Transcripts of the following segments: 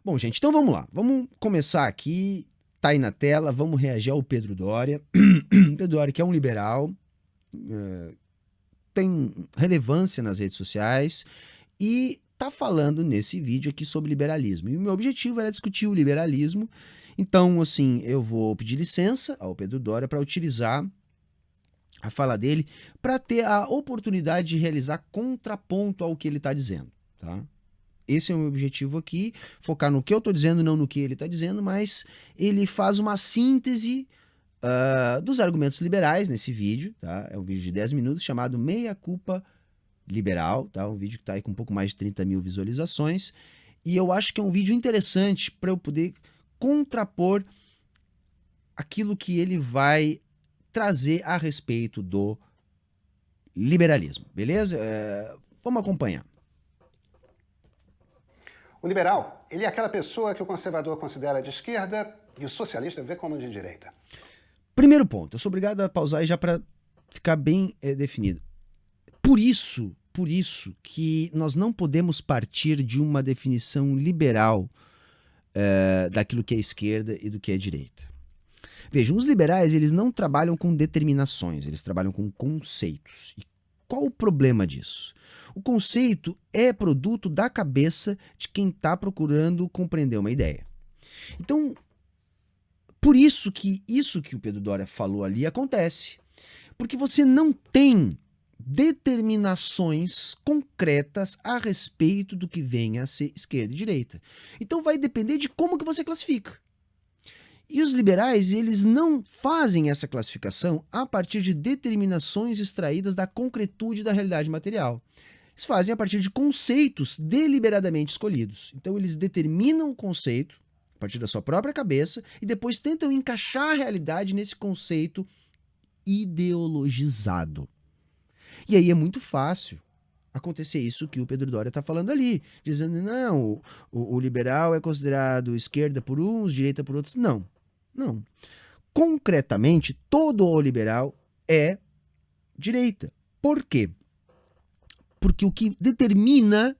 Bom, gente, então vamos lá. Vamos começar aqui. Tá aí na tela, vamos reagir ao Pedro Doria. Pedro Doria, que é um liberal, tem relevância nas redes sociais e tá falando nesse vídeo aqui sobre liberalismo. E o meu objetivo era discutir o liberalismo. Então, assim, eu vou pedir licença ao Pedro Doria para utilizar a fala dele para ter a oportunidade de realizar contraponto ao que ele está dizendo, tá? Esse é o meu objetivo aqui, focar no que eu estou dizendo, não no que ele está dizendo, mas ele faz uma síntese dos argumentos liberais nesse vídeo, tá? É um vídeo de 10 minutos chamado Meia Culpa Liberal, tá? Um vídeo que está aí com um pouco mais de 30 mil visualizações, e eu acho que é um vídeo interessante para eu poder contrapor aquilo que ele vai trazer a respeito do liberalismo, beleza? Vamos acompanhar. O liberal, ele é aquela pessoa que o conservador considera de esquerda e o socialista vê como de direita. Primeiro ponto, eu sou obrigado a pausar já para ficar bem definido. Por isso que nós não podemos partir de uma definição liberal daquilo que é esquerda e do que é direita. Vejam, os liberais eles não trabalham com determinações, eles trabalham com conceitos. E qual o problema disso? O conceito é produto da cabeça de quem está procurando compreender uma ideia. Então, por isso que o Pedro Doria falou ali acontece. Porque você não tem determinações concretas a respeito do que venha a ser esquerda e direita. Então vai depender de como que você classifica. E os liberais, eles não fazem essa classificação a partir de determinações extraídas da concretude da realidade material. Eles fazem a partir de conceitos deliberadamente escolhidos. Então eles determinam o conceito a partir da sua própria cabeça e depois tentam encaixar a realidade nesse conceito ideologizado. E aí é muito fácil acontecer isso que o Pedro Doria está falando ali, dizendo, não, o liberal é considerado esquerda por uns, direita por outros. Não. Concretamente, todo o liberal é direita. Por quê? Porque o que determina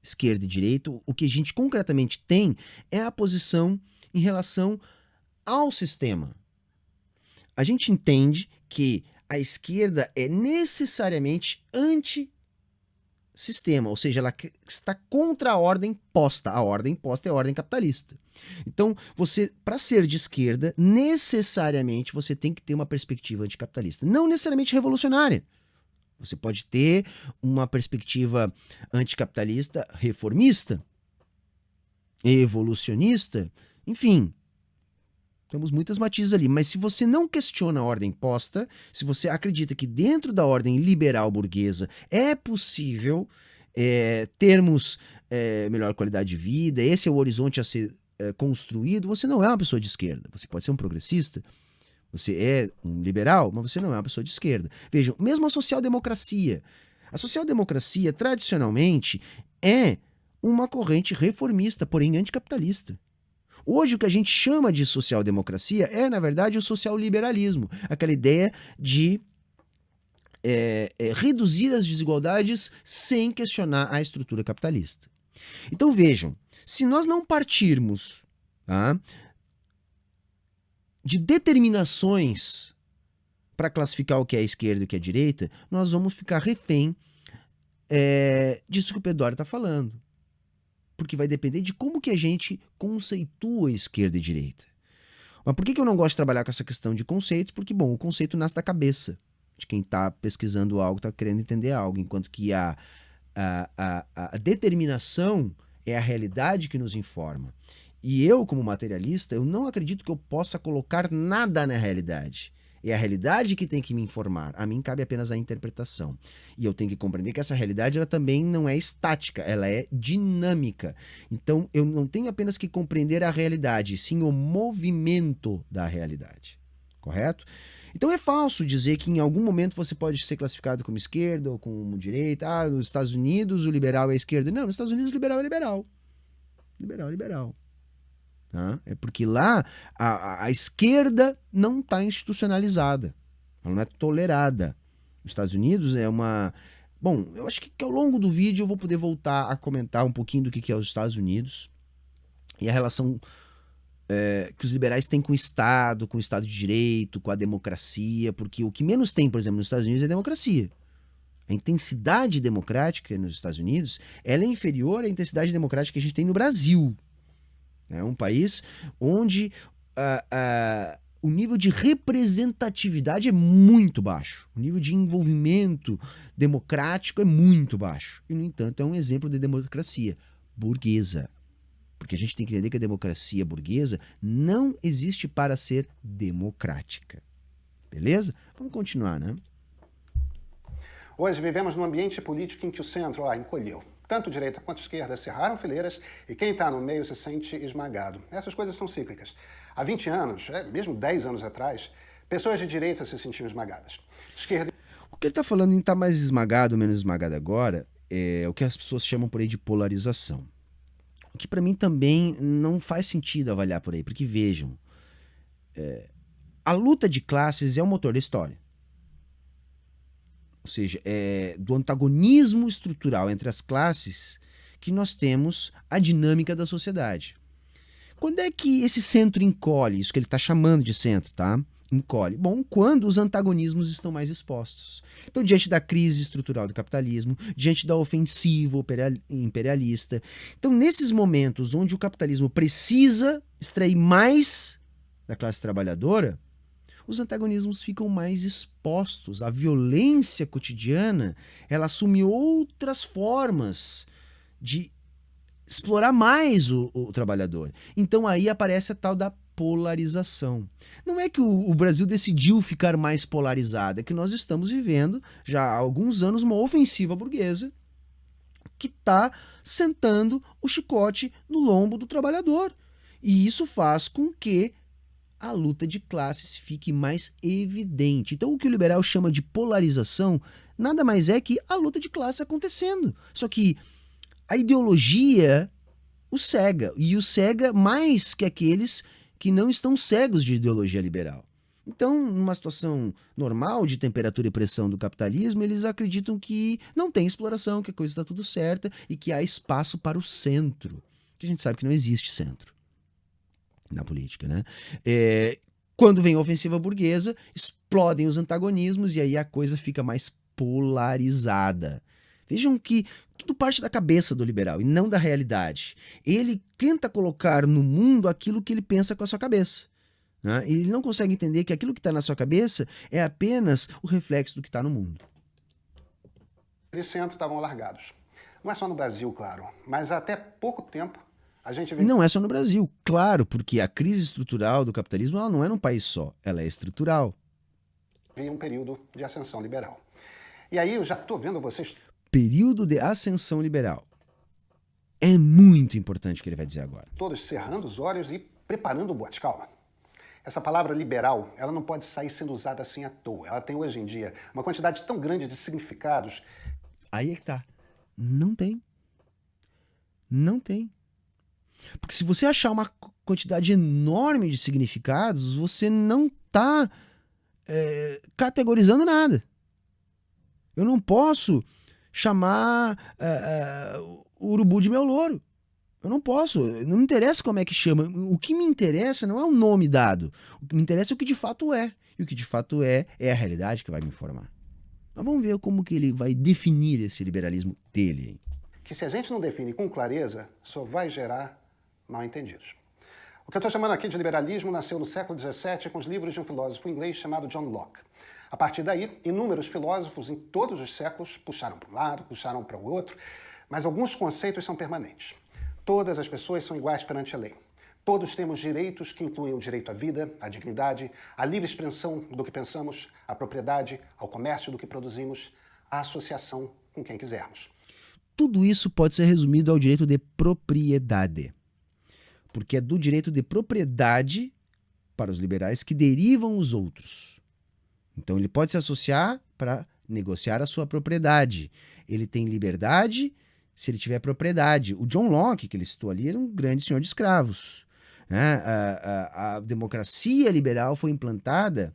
esquerda e direita, o que a gente concretamente tem, é a posição em relação ao sistema. A gente entende que a esquerda é necessariamente antissistema, ou seja, ela está contra a ordem posta. A ordem posta é a ordem capitalista. Então, para ser de esquerda, necessariamente você tem que ter uma perspectiva anticapitalista. Não necessariamente revolucionária. Você pode ter uma perspectiva anticapitalista reformista, evolucionista, enfim. Temos muitas matizes ali, mas se você não questiona a ordem posta, se você acredita que dentro da ordem liberal burguesa é possível termos melhor qualidade de vida, esse é o horizonte a ser construído, você não é uma pessoa de esquerda. Você pode ser um progressista, você é um liberal, mas você não é uma pessoa de esquerda. Vejam, mesmo a social-democracia. A social-democracia, tradicionalmente, é uma corrente reformista, porém anticapitalista. Hoje o que a gente chama de social-democracia é, na verdade, o social-liberalismo. Aquela ideia de reduzir as desigualdades sem questionar a estrutura capitalista. Então vejam, se nós não partirmos de determinações para classificar o que é esquerda e o que é direita, nós vamos ficar refém disso que o Pedro Doria está falando. Porque vai depender de como que a gente conceitua esquerda e direita. Mas por que eu não gosto de trabalhar com essa questão de conceitos? Porque, bom, o conceito nasce da cabeça de quem está pesquisando algo, está querendo entender algo, enquanto que a determinação é a realidade que nos informa. E eu, como materialista, eu não acredito que eu possa colocar nada na realidade. É a realidade que tem que me informar. A mim cabe apenas a interpretação. E eu tenho que compreender que essa realidade ela também não é estática, ela é dinâmica. Então, eu não tenho apenas que compreender a realidade, sim o movimento da realidade. Correto? Então é falso dizer que em algum momento você pode ser classificado como esquerda ou como direita. Nos Estados Unidos o liberal é esquerda. Não, nos Estados Unidos o liberal é liberal. Liberal. É porque lá a esquerda não está institucionalizada, ela não é tolerada. Nos Estados Unidos é uma... Bom, eu acho que ao longo do vídeo eu vou poder voltar a comentar um pouquinho do que é os Estados Unidos. e a relação que os liberais têm com o Estado de Direito, com a democracia, porque o que menos tem, por exemplo, nos Estados Unidos é democracia. A intensidade democrática nos Estados Unidos, ela é inferior à intensidade democrática que a gente tem no Brasil. É um país onde o nível de representatividade é muito baixo. O nível de envolvimento democrático é muito baixo. E, no entanto, é um exemplo de democracia burguesa. Porque a gente tem que entender que a democracia burguesa não existe para ser democrática. Beleza? Vamos continuar, né? Hoje vivemos num ambiente político em que o centro encolheu. Tanto direita quanto esquerda cerraram fileiras e quem está no meio se sente esmagado. Essas coisas são cíclicas. Há 20 anos, mesmo 10 anos atrás, pessoas de direita se sentiam esmagadas. Esquerda... O que ele está falando em estar mais esmagado ou menos esmagado agora é o que as pessoas chamam por aí de polarização. O que para mim também não faz sentido avaliar por aí, porque vejam, a luta de classes é o motor da história. Ou seja, é do antagonismo estrutural entre as classes que nós temos a dinâmica da sociedade. Quando é que esse centro encolhe? Isso que ele está chamando de centro, tá? Encolhe. Bom, quando os antagonismos estão mais expostos. Então, diante da crise estrutural do capitalismo, diante da ofensiva imperialista. Então, nesses momentos onde o capitalismo precisa extrair mais da classe trabalhadora, os antagonismos ficam mais expostos. A violência cotidiana, ela assume outras formas de explorar mais o trabalhador. Então aí aparece a tal da polarização. Não é que o Brasil decidiu ficar mais polarizado, é que nós estamos vivendo já há alguns anos uma ofensiva burguesa que está sentando o chicote no lombo do trabalhador. E isso faz com que a luta de classes fique mais evidente. Então, o que o liberal chama de polarização nada mais é que a luta de classes acontecendo. Só que a ideologia o cega, e o cega mais que aqueles que não estão cegos de ideologia liberal. Então, numa situação normal de temperatura e pressão do capitalismo, eles acreditam que não tem exploração, que a coisa está tudo certa e que há espaço para o centro. Que a gente sabe que não existe centro na política, né? Quando vem a ofensiva burguesa, explodem os antagonismos e aí a coisa fica mais polarizada. Vejam que tudo parte da cabeça do liberal e não da realidade. Ele tenta colocar no mundo aquilo que ele pensa com a sua cabeça. Né? Ele não consegue entender que aquilo que está na sua cabeça é apenas o reflexo do que está no mundo. De centro estavam largados. Não é só no Brasil, claro, mas até pouco tempo a gente vê... E não é só no Brasil, claro, porque a crise estrutural do capitalismo ela não é num país só, ela é estrutural. Vi um período de ascensão liberal. E aí eu já estou vendo vocês... Período de ascensão liberal. É muito importante o que ele vai dizer agora. Todos cerrando os olhos e preparando o bote. Calma. Essa palavra liberal, ela não pode sair sendo usada assim à toa. Ela tem hoje em dia uma quantidade tão grande de significados. Aí é que tá. Não tem. Não tem. Porque se você achar uma quantidade enorme de significados, você não está categorizando nada. Eu não posso chamar o urubu de meu louro. Eu não posso. Não me interessa como é que chama. O que me interessa não é o nome dado. O que me interessa é o que de fato é. E o que de fato é a realidade que vai me informar. Mas vamos ver como que ele vai definir esse liberalismo dele. Hein? Que se a gente não define com clareza, só vai gerar mal-entendidos. O que eu estou chamando aqui de liberalismo nasceu no século XVII com os livros de um filósofo inglês chamado John Locke. A partir daí, inúmeros filósofos em todos os séculos puxaram para um lado, puxaram para o outro, mas alguns conceitos são permanentes. Todas as pessoas são iguais perante a lei. Todos temos direitos que incluem o direito à vida, à dignidade, à livre expressão do que pensamos, à propriedade, ao comércio do que produzimos, à associação com quem quisermos. Tudo isso pode ser resumido ao direito de propriedade. Porque é do direito de propriedade, para os liberais, que derivam os outros. Então ele pode se associar para negociar a sua propriedade. Ele tem liberdade se ele tiver propriedade. O John Locke, que ele citou ali, era um grande senhor de escravos. Né? A democracia liberal foi implantada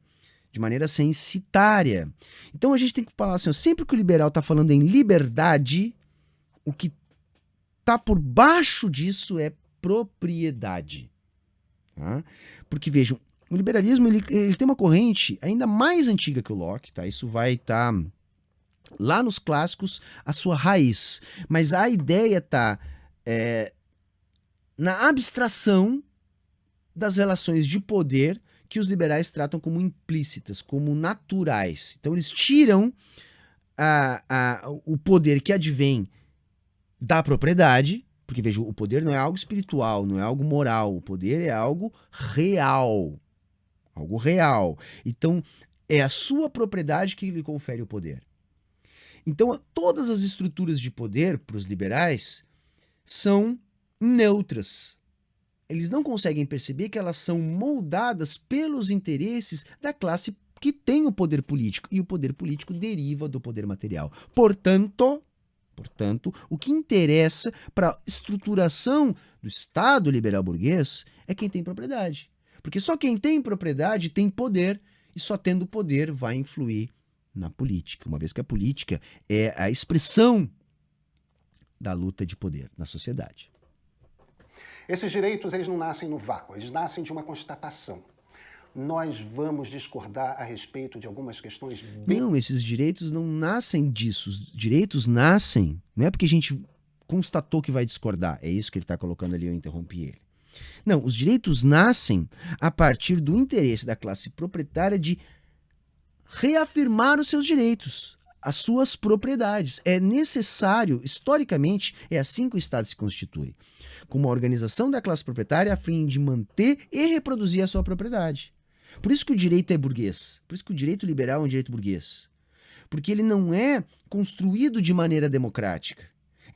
de maneira censitária. Então a gente tem que falar assim, ó, sempre que o liberal está falando em liberdade, o que está por baixo disso é propriedade. Tá? Porque, vejam, o liberalismo ele tem uma corrente ainda mais antiga que o Locke, tá? Isso vai estar lá nos clássicos, a sua raiz. Mas a ideia está na abstração das relações de poder que os liberais tratam como implícitas, como naturais. Então eles tiram o poder que advém da propriedade, porque veja, o poder não é algo espiritual, não é algo moral, o poder é algo real. Algo real. Então é a sua propriedade que lhe confere o poder. Então todas as estruturas de poder para os liberais são neutras. Eles não conseguem perceber que elas são moldadas pelos interesses da classe que tem o poder político. E o poder político deriva do poder material. Portanto, o que interessa para a estruturação do Estado liberal burguês é quem tem propriedade. Porque só quem tem propriedade tem poder, e só tendo poder vai influir na política, uma vez que a política é a expressão da luta de poder na sociedade. Esses direitos, eles não nascem no vácuo, eles nascem de uma constatação. Nós vamos discordar a respeito de algumas questões Não, esses direitos não nascem disso. Os direitos nascem, não é porque a gente constatou que vai discordar. É isso que ele está colocando ali, eu interrompi ele. Não, os direitos nascem a partir do interesse da classe proprietária de reafirmar os seus direitos, as suas propriedades. É necessário, historicamente, é assim que o Estado se constitui, como uma organização da classe proprietária a fim de manter e reproduzir a sua propriedade. Por isso que o direito é burguês, por isso que o direito liberal é um direito burguês. Porque ele não é construído de maneira democrática.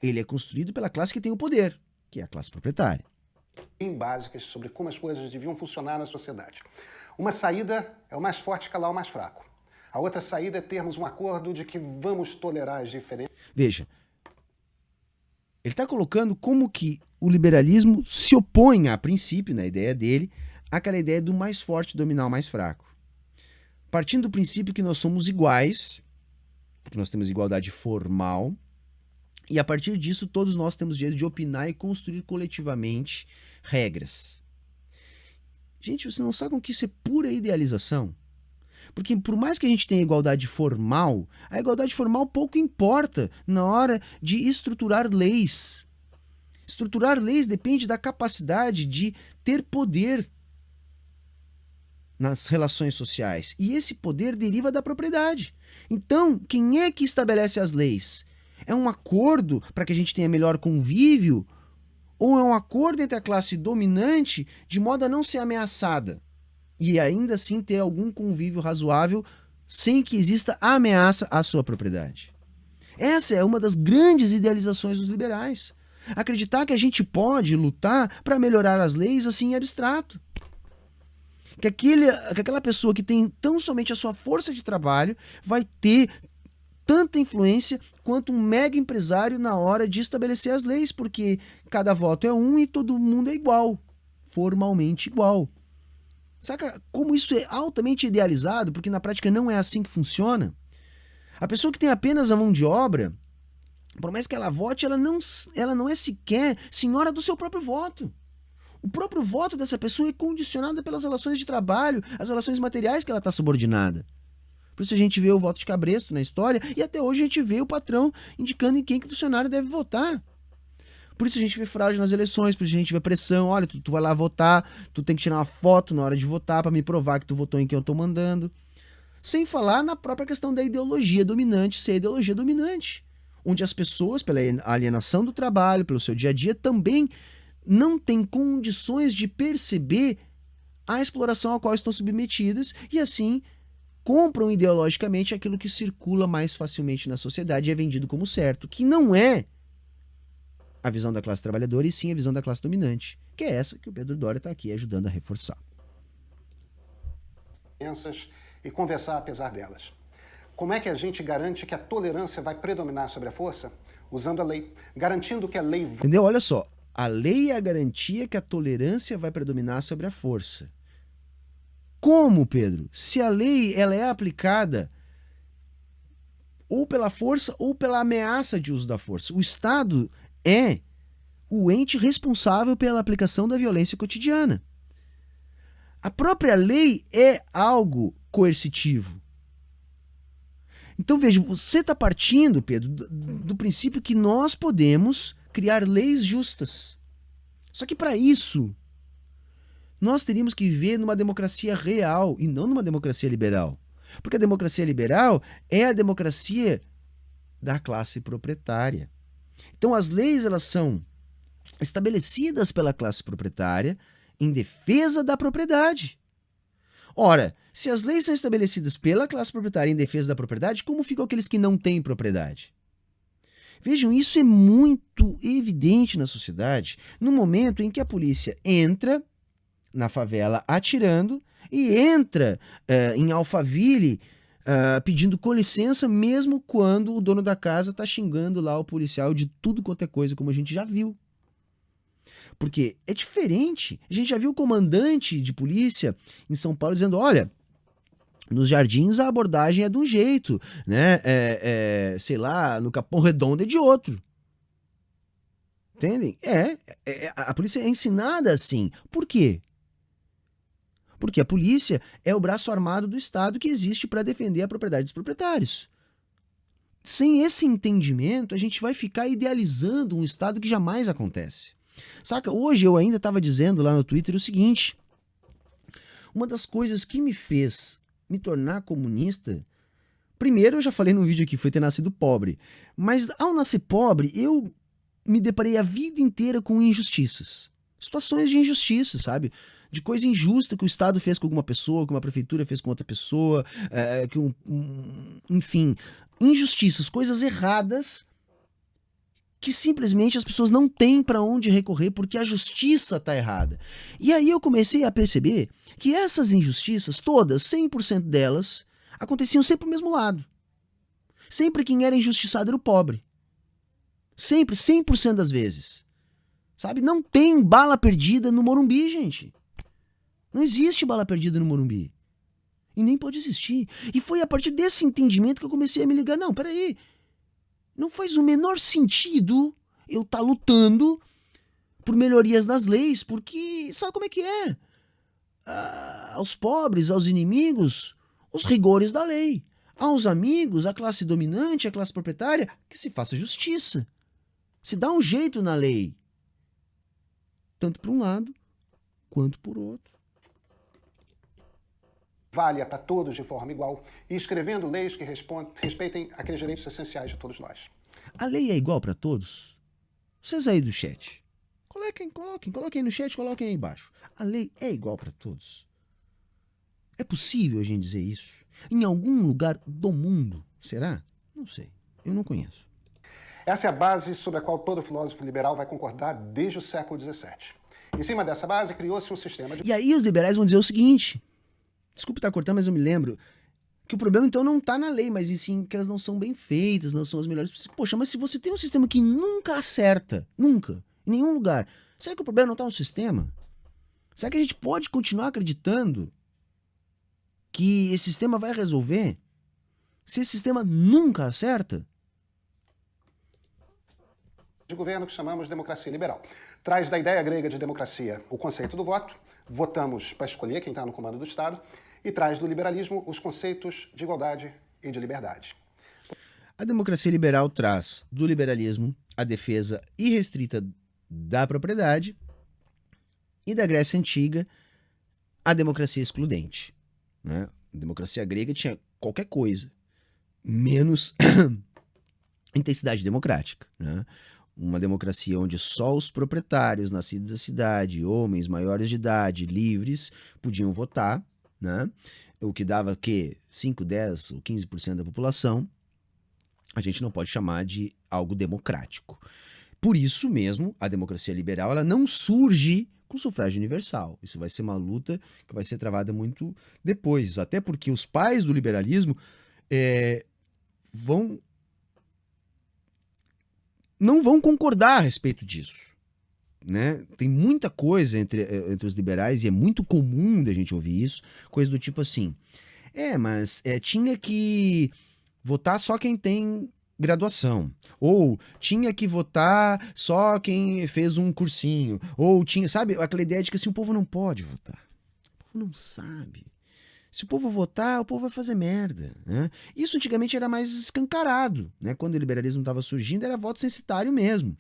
Ele é construído pela classe que tem o poder, que é a classe proprietária. Básicas sobre como as coisas deviam funcionar na sociedade. Uma saída é o mais forte calar o mais fraco. A outra saída é termos um acordo de que vamos tolerar as diferenças. Veja, ele está colocando como que o liberalismo se opõe, a princípio, na ideia dele, àquela ideia do mais forte dominar o mais fraco. Partindo do princípio que nós somos iguais, porque nós temos igualdade formal, e a partir disso todos nós temos direito de opinar e construir coletivamente regras. Gente, vocês não sabem que isso é pura idealização? Porque por mais que a gente tenha igualdade formal, a igualdade formal pouco importa na hora de estruturar leis. Estruturar leis depende da capacidade de ter poder nas relações sociais. E esse poder deriva da propriedade. Então, quem é que estabelece as leis? É um acordo para que a gente tenha melhor convívio? Ou é um acordo entre a classe dominante de modo a não ser ameaçada? E ainda assim ter algum convívio razoável sem que exista ameaça à sua propriedade. Essa é uma das grandes idealizações dos liberais. Acreditar que a gente pode lutar para melhorar as leis assim em abstrato. Que aquela pessoa que tem tão somente a sua força de trabalho vai ter tanta influência quanto um mega empresário na hora de estabelecer as leis, porque cada voto é um e todo mundo é igual, formalmente igual. Saca como isso é altamente idealizado, porque na prática não é assim que funciona? A pessoa que tem apenas a mão de obra, por mais que ela vote, ela não é sequer senhora do seu próprio voto. O próprio voto dessa pessoa é condicionado pelas relações de trabalho, as relações materiais que ela está subordinada. Por isso a gente vê o voto de cabresto na história e até hoje a gente vê o patrão indicando em quem que o funcionário deve votar. Por isso a gente vê fraude nas eleições, por isso a gente vê pressão. Olha, tu vai lá votar, tu tem que tirar uma foto na hora de votar para me provar que tu votou em quem eu tô mandando. Sem falar na própria questão da ideologia dominante ser a ideologia dominante. Onde as pessoas, pela alienação do trabalho, pelo seu dia a dia, também não têm condições de perceber a exploração a qual estão submetidas e assim compram ideologicamente aquilo que circula mais facilmente na sociedade e é vendido como certo, que não é a visão da classe trabalhadora e sim a visão da classe dominante, que é essa que o Pedro Doria está aqui ajudando a reforçar. E conversar apesar delas. Como é que a gente garante que a tolerância vai predominar sobre a força? Usando a lei, garantindo que a lei... Entendeu? Olha só, a lei é a garantia que a tolerância vai predominar sobre a força. Como, Pedro? Se a lei ela é aplicada ou pela força ou pela ameaça de uso da força. O Estado é o ente responsável pela aplicação da violência cotidiana. A própria lei é algo coercitivo. Então veja, você está partindo, Pedro, do princípio que nós podemos criar leis justas. Só que para isso, nós teríamos que viver numa democracia real e não numa democracia liberal. Porque a democracia liberal é a democracia da classe proprietária. Então as leis, elas são estabelecidas pela classe proprietária em defesa da propriedade. Ora, se as leis são estabelecidas pela classe proprietária em defesa da propriedade, como ficam aqueles que não têm propriedade? Vejam, isso é muito evidente na sociedade no momento em que a polícia entra na favela atirando e entra em Alphaville pedindo com licença, mesmo quando o dono da casa está xingando lá o policial de tudo quanto é coisa, como a gente já viu. Porque é diferente. A gente já viu o comandante de polícia em São Paulo dizendo, olha, nos Jardins a abordagem é de um jeito, né? Sei lá, no Capão Redondo é de outro. Entendem? A polícia é ensinada assim. Por quê? Porque a polícia é o braço armado do Estado que existe para defender a propriedade dos proprietários. Sem esse entendimento, a gente vai ficar idealizando um Estado que jamais acontece. Saca? Hoje eu ainda estava dizendo lá no Twitter o seguinte: uma das coisas que me fez me tornar comunista, primeiro eu já falei no vídeo aqui, foi ter nascido pobre. Mas ao nascer pobre, eu me deparei a vida inteira com injustiças. Situações de injustiça, sabe? De coisa injusta que o Estado fez com alguma pessoa, que uma prefeitura fez com outra pessoa, enfim, injustiças, coisas erradas que simplesmente as pessoas não têm para onde recorrer porque a justiça está errada. E aí eu comecei a perceber que essas injustiças, todas, 100% delas, aconteciam sempre do mesmo lado. Sempre quem era injustiçado era o pobre. Sempre, 100% das vezes. Sabe? Não tem bala perdida no Morumbi, gente. Não existe bala perdida no Morumbi. E nem pode existir. E foi a partir desse entendimento que eu comecei a me ligar. Não, peraí. Não faz o menor sentido eu estar lutando por melhorias nas leis, porque sabe como é que é? Aos pobres, aos inimigos, os rigores da lei. Aos amigos, a classe dominante, a classe proprietária, que se faça justiça. Se dá um jeito na lei. Tanto por um lado, quanto por outro. Valha para todos de forma igual e escrevendo leis que respeitem aqueles direitos essenciais de todos nós. A lei é igual para todos? Vocês aí do chat, coloquem no chat, coloquem aí embaixo. A lei é igual para todos? É possível a gente dizer isso? Em algum lugar do mundo? Será? Não sei, eu não conheço. Essa é a base sobre a qual todo filósofo liberal vai concordar desde o século XVII. Em cima dessa base, criou-se um sistema de... E aí os liberais vão dizer o seguinte... Desculpe estar cortando, mas eu me lembro que o problema então não está na lei, mas em sim que elas não são bem feitas, não são as melhores. Poxa, mas se você tem um sistema que nunca acerta, nunca, em nenhum lugar, será que o problema não está no sistema? Será que a gente pode continuar acreditando que esse sistema vai resolver se esse sistema nunca acerta? De governo que chamamos de democracia liberal. Traz da ideia grega de democracia o conceito do voto, votamos para escolher quem está no comando do Estado, e traz do liberalismo os conceitos de igualdade e de liberdade. A democracia liberal traz do liberalismo a defesa irrestrita da propriedade e da Grécia Antiga a democracia excludente. Né? A democracia grega tinha qualquer coisa, menos intensidade democrática. Né? Uma democracia onde só os proprietários nascidos da cidade, homens maiores de idade, livres, podiam votar, né? O que dava que 5, 10 ou 15% da população, a gente não pode chamar de algo democrático. Por isso mesmo, a democracia liberal ela não surge com sufrágio universal. Isso vai ser uma luta que vai ser travada muito depois, até porque os pais do liberalismo não vão concordar a respeito disso. Né? Tem muita coisa entre os liberais, e é muito comum da gente ouvir isso, coisa do tipo assim, mas tinha que votar só quem tem graduação, ou tinha que votar só quem fez um cursinho, ou tinha, sabe, aquela ideia de que assim, o povo não pode votar, o povo não sabe. Se o povo votar, o povo vai fazer merda, né? Isso antigamente era mais escancarado, né? Quando o liberalismo estava surgindo, era voto censitário mesmo.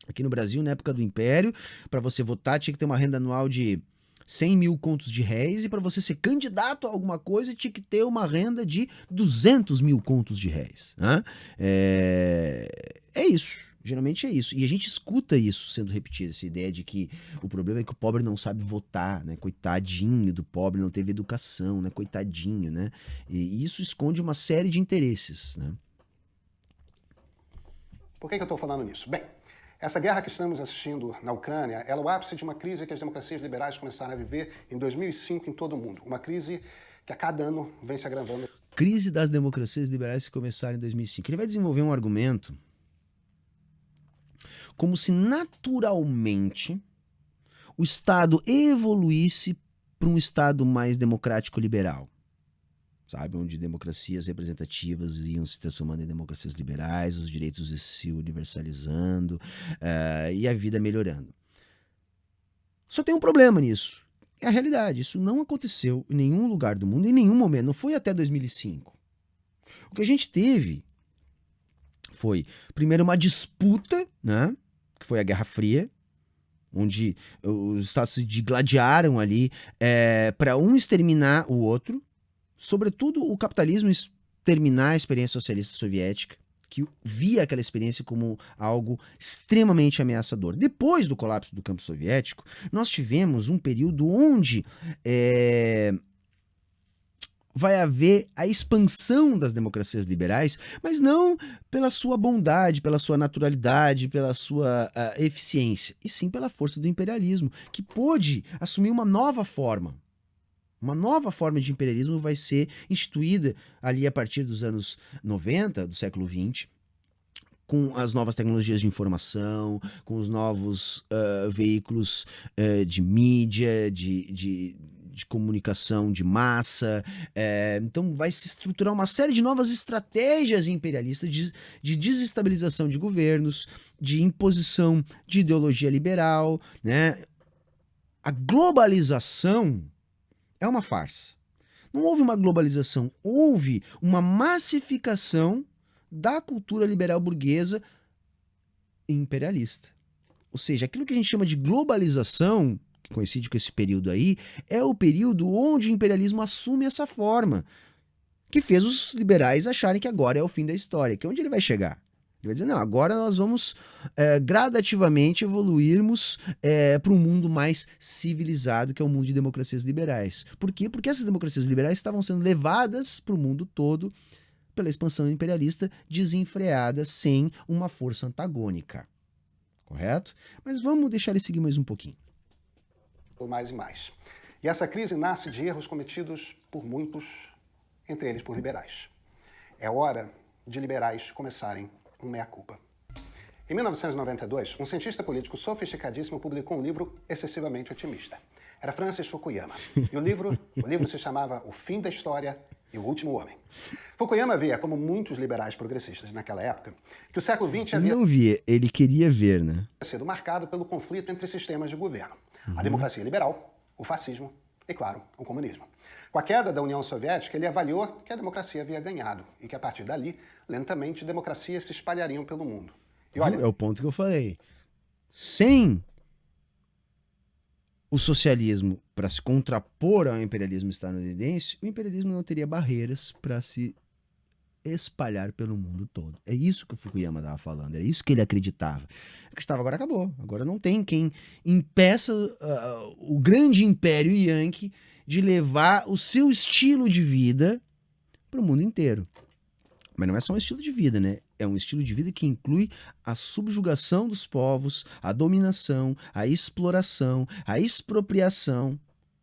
Aqui no Brasil, na época do Império, para você votar tinha que ter uma renda anual de 100 mil contos de réis, e para você ser candidato a alguma coisa tinha que ter uma renda de 200 mil contos de réis, né? É isso. Geralmente é isso. E a gente escuta isso sendo repetido, essa ideia de que o problema é que o pobre não sabe votar, né? Coitadinho do pobre, não teve educação, né? Coitadinho, né? E isso esconde uma série de interesses, né? Por que eu estou falando nisso? Bem, essa guerra que estamos assistindo na Ucrânia é o ápice de uma crise que as democracias liberais começaram a viver em 2005 em todo o mundo. Uma crise que a cada ano vem se agravando. Crise das democracias liberais que começaram em 2005. Ele vai desenvolver um argumento como se naturalmente o Estado evoluísse para um Estado mais democrático liberal, sabe? Onde democracias representativas iam se transformando em democracias liberais, os direitos se universalizando e a vida melhorando. Só tem um problema nisso. É a realidade. Isso não aconteceu em nenhum lugar do mundo, em nenhum momento. Não foi até 2005. O que a gente teve foi, primeiro, uma disputa, né? Que foi a Guerra Fria, onde os estados se digladiaram ali para um exterminar o outro, sobretudo o capitalismo exterminar a experiência socialista soviética, que via aquela experiência como algo extremamente ameaçador. Depois do colapso do campo soviético, nós tivemos um período onde vai haver a expansão das democracias liberais, mas não pela sua bondade, pela sua naturalidade, pela sua eficiência, e sim pela força do imperialismo, que pôde assumir uma nova forma. Uma nova forma de imperialismo vai ser instituída ali a partir dos anos 90, do século XX, com as novas tecnologias de informação, com os novos veículos de mídia, de comunicação de massa. Então vai se estruturar uma série de novas estratégias imperialistas de desestabilização de governos, de imposição de ideologia liberal, né? A globalização é uma farsa. Não houve uma globalização, houve uma massificação da cultura liberal burguesa imperialista. Ou seja, aquilo que a gente chama de globalização, que coincide com esse período aí, é o período onde o imperialismo assume essa forma, que fez os liberais acharem que agora é o fim da história, que onde ele vai chegar? Ele vai dizer, não, agora nós vamos gradativamente evoluirmos para um mundo mais civilizado, que é o mundo de democracias liberais. Por quê? Porque essas democracias liberais estavam sendo levadas para o mundo todo pela expansão imperialista desenfreada, sem uma força antagônica. Correto? Mas vamos deixar ele seguir mais um pouquinho. Mais e mais. E essa crise nasce de erros cometidos por muitos, entre eles por liberais. É hora de liberais começarem um meia-culpa. Em 1992, um cientista político sofisticadíssimo publicou um livro excessivamente otimista. Era Francis Fukuyama. E o livro se chamava O Fim da História e o Último Homem. Fukuyama via, como muitos liberais progressistas naquela época, que o século XX havia... Não via, ele queria ver, né? ...sido marcado pelo conflito entre sistemas de governo. A democracia liberal, o fascismo e, claro, o comunismo. Com a queda da União Soviética, ele avaliou que a democracia havia ganhado e que, a partir dali, lentamente, democracias se espalhariam pelo mundo. E olha... É o ponto que eu falei. Sem o socialismo para se contrapor ao imperialismo estadunidense, o imperialismo não teria barreiras para se espalhar pelo mundo todo. É isso que o Fukuyama estava falando, era isso que ele acreditava. Agora acabou. Agora não tem quem impeça o grande império Yankee de levar o seu estilo de vida para o mundo inteiro. Mas não é só um estilo de vida, né? É um estilo de vida que inclui a subjugação dos povos, a dominação, a exploração, a expropriação.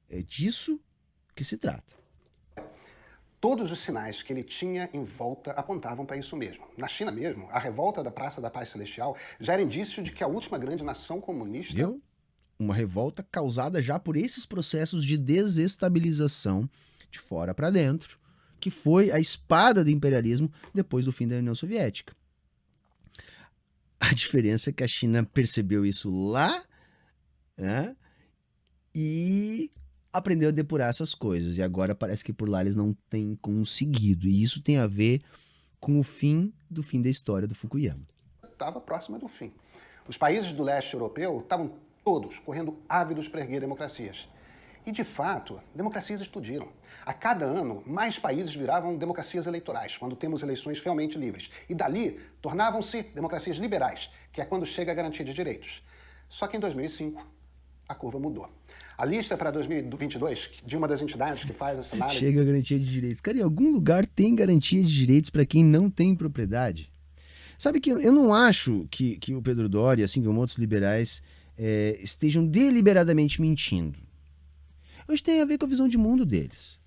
É disso que se trata. Todos os sinais que ele tinha em volta apontavam para isso mesmo. Na China mesmo, a revolta da Praça da Paz Celestial já era indício de que a última grande nação comunista... Viu? Uma revolta causada já por esses processos de desestabilização de fora para dentro, que foi a espada do imperialismo depois do fim da União Soviética. A diferença é que a China percebeu isso lá, né, e aprendeu a depurar essas coisas. E agora parece que por lá eles não têm conseguido. E isso tem a ver com o fim da história do Fukuyama. Estava próxima do fim. Os países do leste europeu estavam todos correndo ávidos para erguer democracias. E, de fato, democracias explodiram. A cada ano, mais países viravam democracias eleitorais, quando temos eleições realmente livres. E dali, tornavam-se democracias liberais, que é quando chega a garantia de direitos. Só que em 2005, a curva mudou. A lista para 2022, de uma das entidades que faz essa análise... Chega a garantia de direitos. Cara, em algum lugar tem garantia de direitos para quem não tem propriedade. Sabe que eu não acho que o Pedro Doria, assim como outros liberais, estejam deliberadamente mentindo. Eu acho que tem a ver com a visão de mundo deles.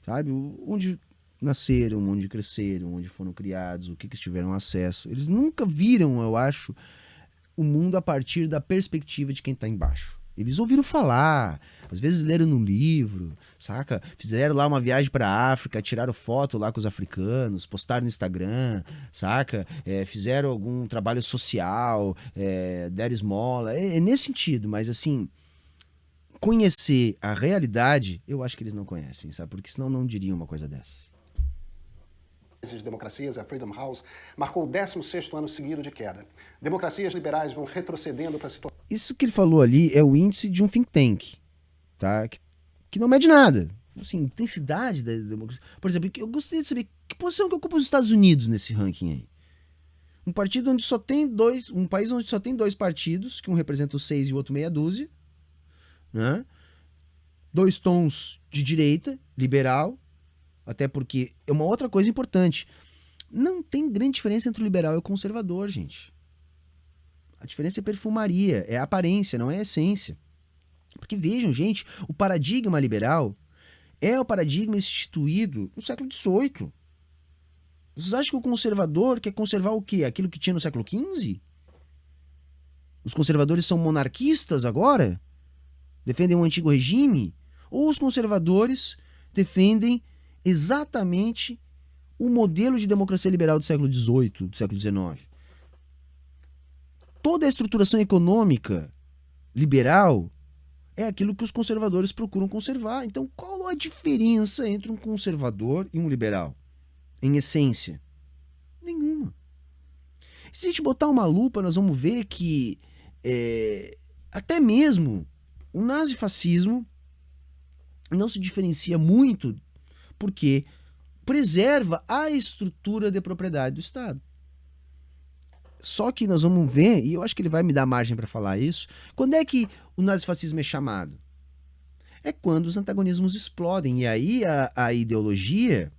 Sabe? Onde nasceram, onde cresceram, onde foram criados, o que eles tiveram acesso. Eles nunca viram, eu acho, o mundo a partir da perspectiva de quem está embaixo. Eles ouviram falar, às vezes leram no livro, saca? Fizeram lá uma viagem para a África, tiraram foto lá com os africanos, postaram no Instagram, saca? Fizeram algum trabalho social, deram esmola, é nesse sentido, mas assim, conhecer a realidade, eu acho que eles não conhecem, sabe? Porque senão não diriam uma coisa dessas. De democracias, a Freedom House, marcou o 16º ano seguido de queda. Democracias liberais vão retrocedendo para se tornar... Isso que ele falou ali é o índice de um think tank, tá? Que não mede nada. Assim, intensidade da democracia. Por exemplo, eu gostaria de saber que posição que ocupa os Estados Unidos nesse ranking aí. Um partido onde só tem um país onde só tem dois partidos, que um representa os 6 e o outro meia dúzia, né? 2 tons de direita, liberal. Até porque é uma outra coisa importante. Não tem grande diferença entre o liberal e o conservador, gente. A diferença é perfumaria, é a aparência, não é a essência. Porque vejam, gente, o paradigma liberal é o paradigma instituído no século XVIII. Vocês acham que o conservador quer conservar o quê? Aquilo que tinha no século XV? Os conservadores são monarquistas agora? Defendem um antigo regime? Ou os conservadores defendem exatamente o modelo de democracia liberal do século XVIII, do século XIX. Toda a estruturação econômica liberal é aquilo que os conservadores procuram conservar. Então, qual a diferença entre um conservador e um liberal? Em essência, nenhuma. Se a gente botar uma lupa, nós vamos ver que até mesmo o nazifascismo não se diferencia muito porque preserva a estrutura de propriedade do Estado. Só que nós vamos ver, e eu acho que ele vai me dar margem para falar isso, quando é que o nazifascismo é chamado? É quando os antagonismos explodem, e aí a ideologia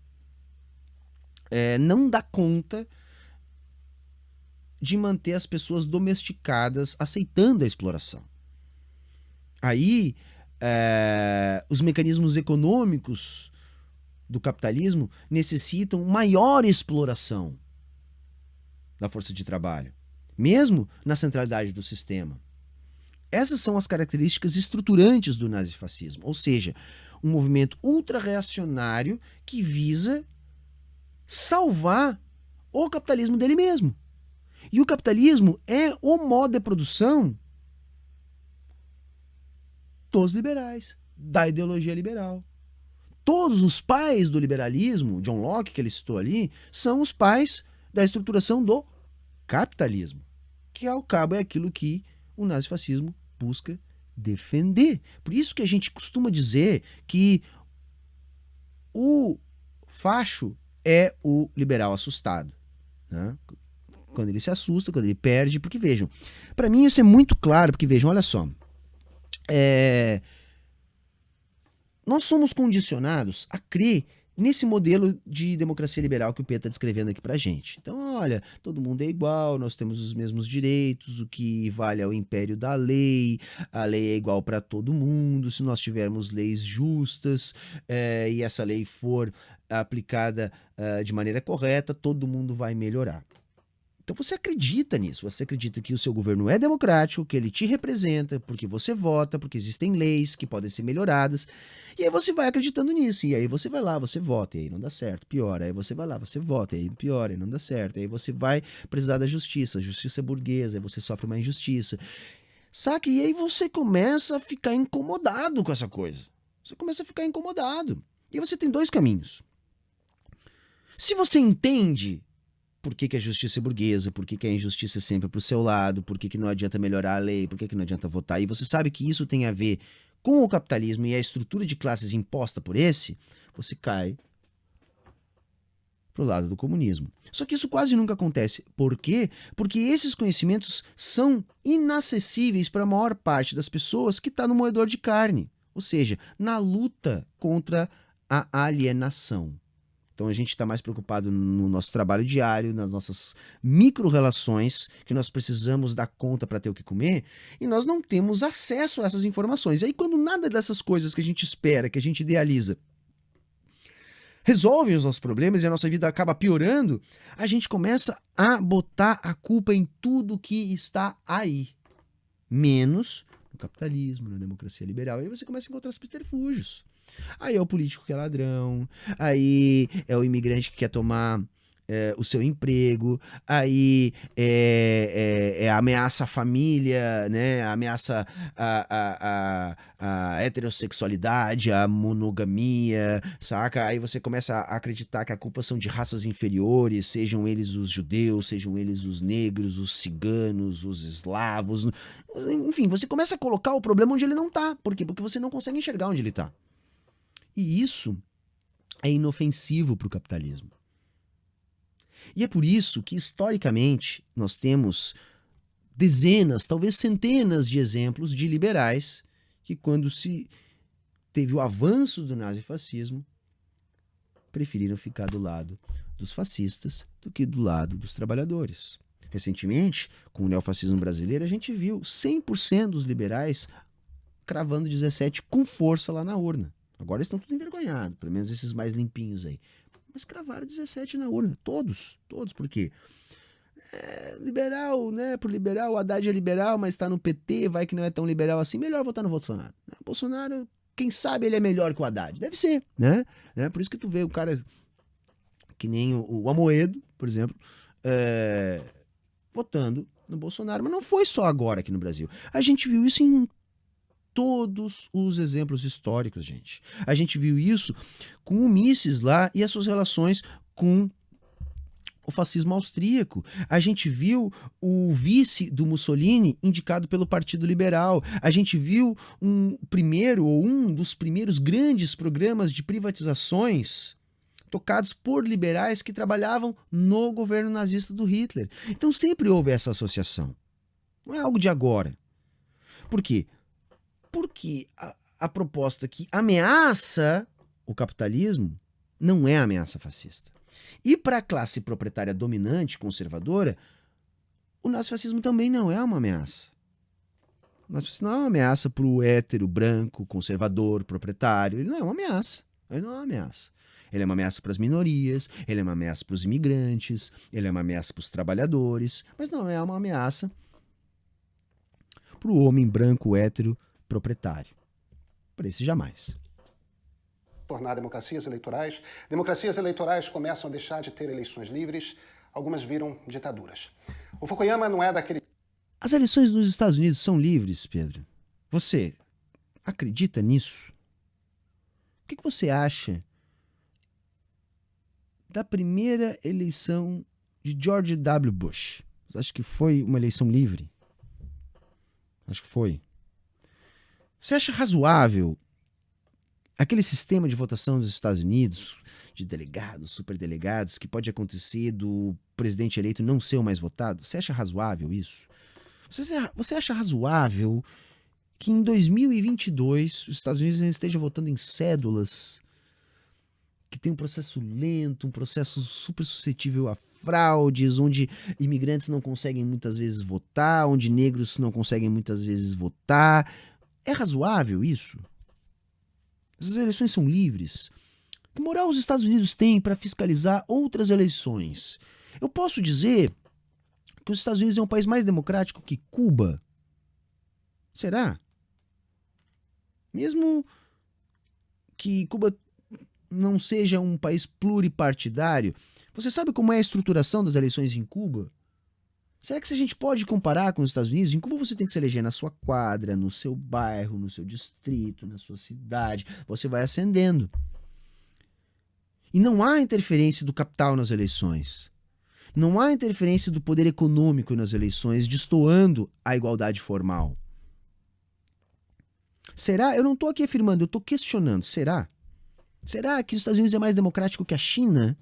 não dá conta de manter as pessoas domesticadas, aceitando a exploração. Aí os mecanismos econômicos do capitalismo necessitam maior exploração da força de trabalho, mesmo na centralidade do sistema. Essas são as características estruturantes do nazifascismo, ou seja, um movimento ultra-reacionário que visa salvar o capitalismo dele mesmo. E o capitalismo é o modo de produção dos liberais, da ideologia liberal. Todos os pais do liberalismo, John Locke, que ele citou ali, são os pais da estruturação do capitalismo, que ao cabo é aquilo que o nazifascismo busca defender. Por isso que a gente costuma dizer que o facho é o liberal assustado, né? Quando ele se assusta, quando ele perde, porque vejam, para mim isso é muito claro, porque vejam, olha só, nós somos condicionados a crer nesse modelo de democracia liberal que o Pedro está descrevendo aqui pra gente. Então, olha, todo mundo é igual, nós temos os mesmos direitos, o que vale é o império da lei, a lei é igual para todo mundo, se nós tivermos leis justas e essa lei for aplicada de maneira correta, todo mundo vai melhorar. Então você acredita nisso, você acredita que o seu governo é democrático, que ele te representa, porque você vota, porque existem leis que podem ser melhoradas, e aí você vai acreditando nisso, e aí você vai lá, você vota, e aí não dá certo, piora, aí você vai lá, você vota, e aí piora, e não dá certo, e aí você vai precisar da justiça, justiça burguesa, aí você sofre uma injustiça, saca? E aí você começa a ficar incomodado com essa coisa, você começa a ficar incomodado, e aí você tem dois caminhos. Se você entende por que a justiça é burguesa, por que a injustiça é sempre pro seu lado, por que não adianta melhorar a lei, por que não adianta votar, e você sabe que isso tem a ver com o capitalismo e a estrutura de classes imposta por esse, você cai pro lado do comunismo. Só que isso quase nunca acontece. Por quê? Porque esses conhecimentos são inacessíveis para a maior parte das pessoas que está no moedor de carne, ou seja, na luta contra a alienação. Então a gente está mais preocupado no nosso trabalho diário, nas nossas micro-relações, que nós precisamos dar conta para ter o que comer, e nós não temos acesso a essas informações. E aí quando nada dessas coisas que a gente espera, que a gente idealiza, resolve os nossos problemas e a nossa vida acaba piorando, a gente começa a botar a culpa em tudo que está aí, menos no capitalismo, na democracia liberal. E aí você começa a encontrar os subterfúgios. Aí é o político que é ladrão, aí é o imigrante que quer tomar o seu emprego, aí é a ameaça à família, né? Ameaça a heterossexualidade, a monogamia, saca? Aí você começa a acreditar que a culpa são de raças inferiores, sejam eles os judeus, sejam eles os negros, os ciganos, os eslavos, enfim, você começa a colocar o problema onde ele não tá. Por quê? Porque você não consegue enxergar onde ele tá. E isso é inofensivo para o capitalismo. E é por isso que, historicamente, nós temos dezenas, talvez centenas de exemplos de liberais que, quando se teve o avanço do nazifascismo, preferiram ficar do lado dos fascistas do que do lado dos trabalhadores. Recentemente, com o neofascismo brasileiro, a gente viu 100% dos liberais cravando 17 com força lá na urna. Agora estão tudo envergonhados, pelo menos esses mais limpinhos aí. Mas cravaram 17 na urna, todos, por quê? Liberal, né? Por liberal, o Haddad é liberal, mas está no PT, vai que não é tão liberal assim, melhor votar no Bolsonaro. O Bolsonaro, quem sabe ele é melhor que o Haddad, deve ser, né? Por isso que tu vê o cara que nem o Amoedo, por exemplo, votando no Bolsonaro, mas não foi só agora aqui no Brasil. A gente viu isso em todos os exemplos históricos, gente. A gente viu isso com o Mises lá e as suas relações com o fascismo austríaco. A gente viu o vice do Mussolini indicado pelo Partido Liberal. A gente viu um dos primeiros grandes programas de privatizações tocados por liberais que trabalhavam no governo nazista do Hitler. Então sempre houve essa associação. Não é algo de agora. Por quê? Porque a proposta que ameaça o capitalismo não é ameaça fascista. E para a classe proprietária dominante, conservadora, o nazifascismo também não é uma ameaça. O nazifascismo não é uma ameaça para o hétero, branco, conservador, proprietário. Ele não é uma ameaça. Ele não é uma ameaça. Ele é uma ameaça para as minorias, ele é uma ameaça para os imigrantes, ele é uma ameaça para os trabalhadores, mas não é uma ameaça para o homem branco, hétero, proprietário. Para esse jamais. Tornar democracias eleitorais. Democracias eleitorais começam a deixar de ter eleições livres, algumas viram ditaduras. O Fukuyama não é daquele... As eleições nos Estados Unidos são livres, Pedro. Você acredita nisso? O que você acha da primeira eleição de George W. Bush? Você acha que foi uma eleição livre? Acho que foi. Você acha razoável aquele sistema de votação dos Estados Unidos, de delegados, superdelegados, que pode acontecer do presidente eleito não ser o mais votado? Você acha razoável isso? Você acha razoável que em 2022 os Estados Unidos estejam votando em cédulas, que tem um processo lento, um processo super suscetível a fraudes, onde imigrantes não conseguem muitas vezes votar, onde negros não conseguem muitas vezes votar? É razoável isso? Essas eleições são livres? Que moral os Estados Unidos têm para fiscalizar outras eleições? Eu posso dizer que os Estados Unidos é um país mais democrático que Cuba? Será? Mesmo que Cuba não seja um país pluripartidário, você sabe como é a estruturação das eleições em Cuba? Será que se a gente pode comparar com os Estados Unidos? Em Cuba você tem que se eleger na sua quadra, no seu bairro, no seu distrito, na sua cidade. Você vai ascendendo. E não há interferência do capital nas eleições. Não há interferência do poder econômico nas eleições, destoando a igualdade formal. Será? Eu não estou aqui afirmando, eu estou questionando. Será? Será que os Estados Unidos é mais democrático que a China?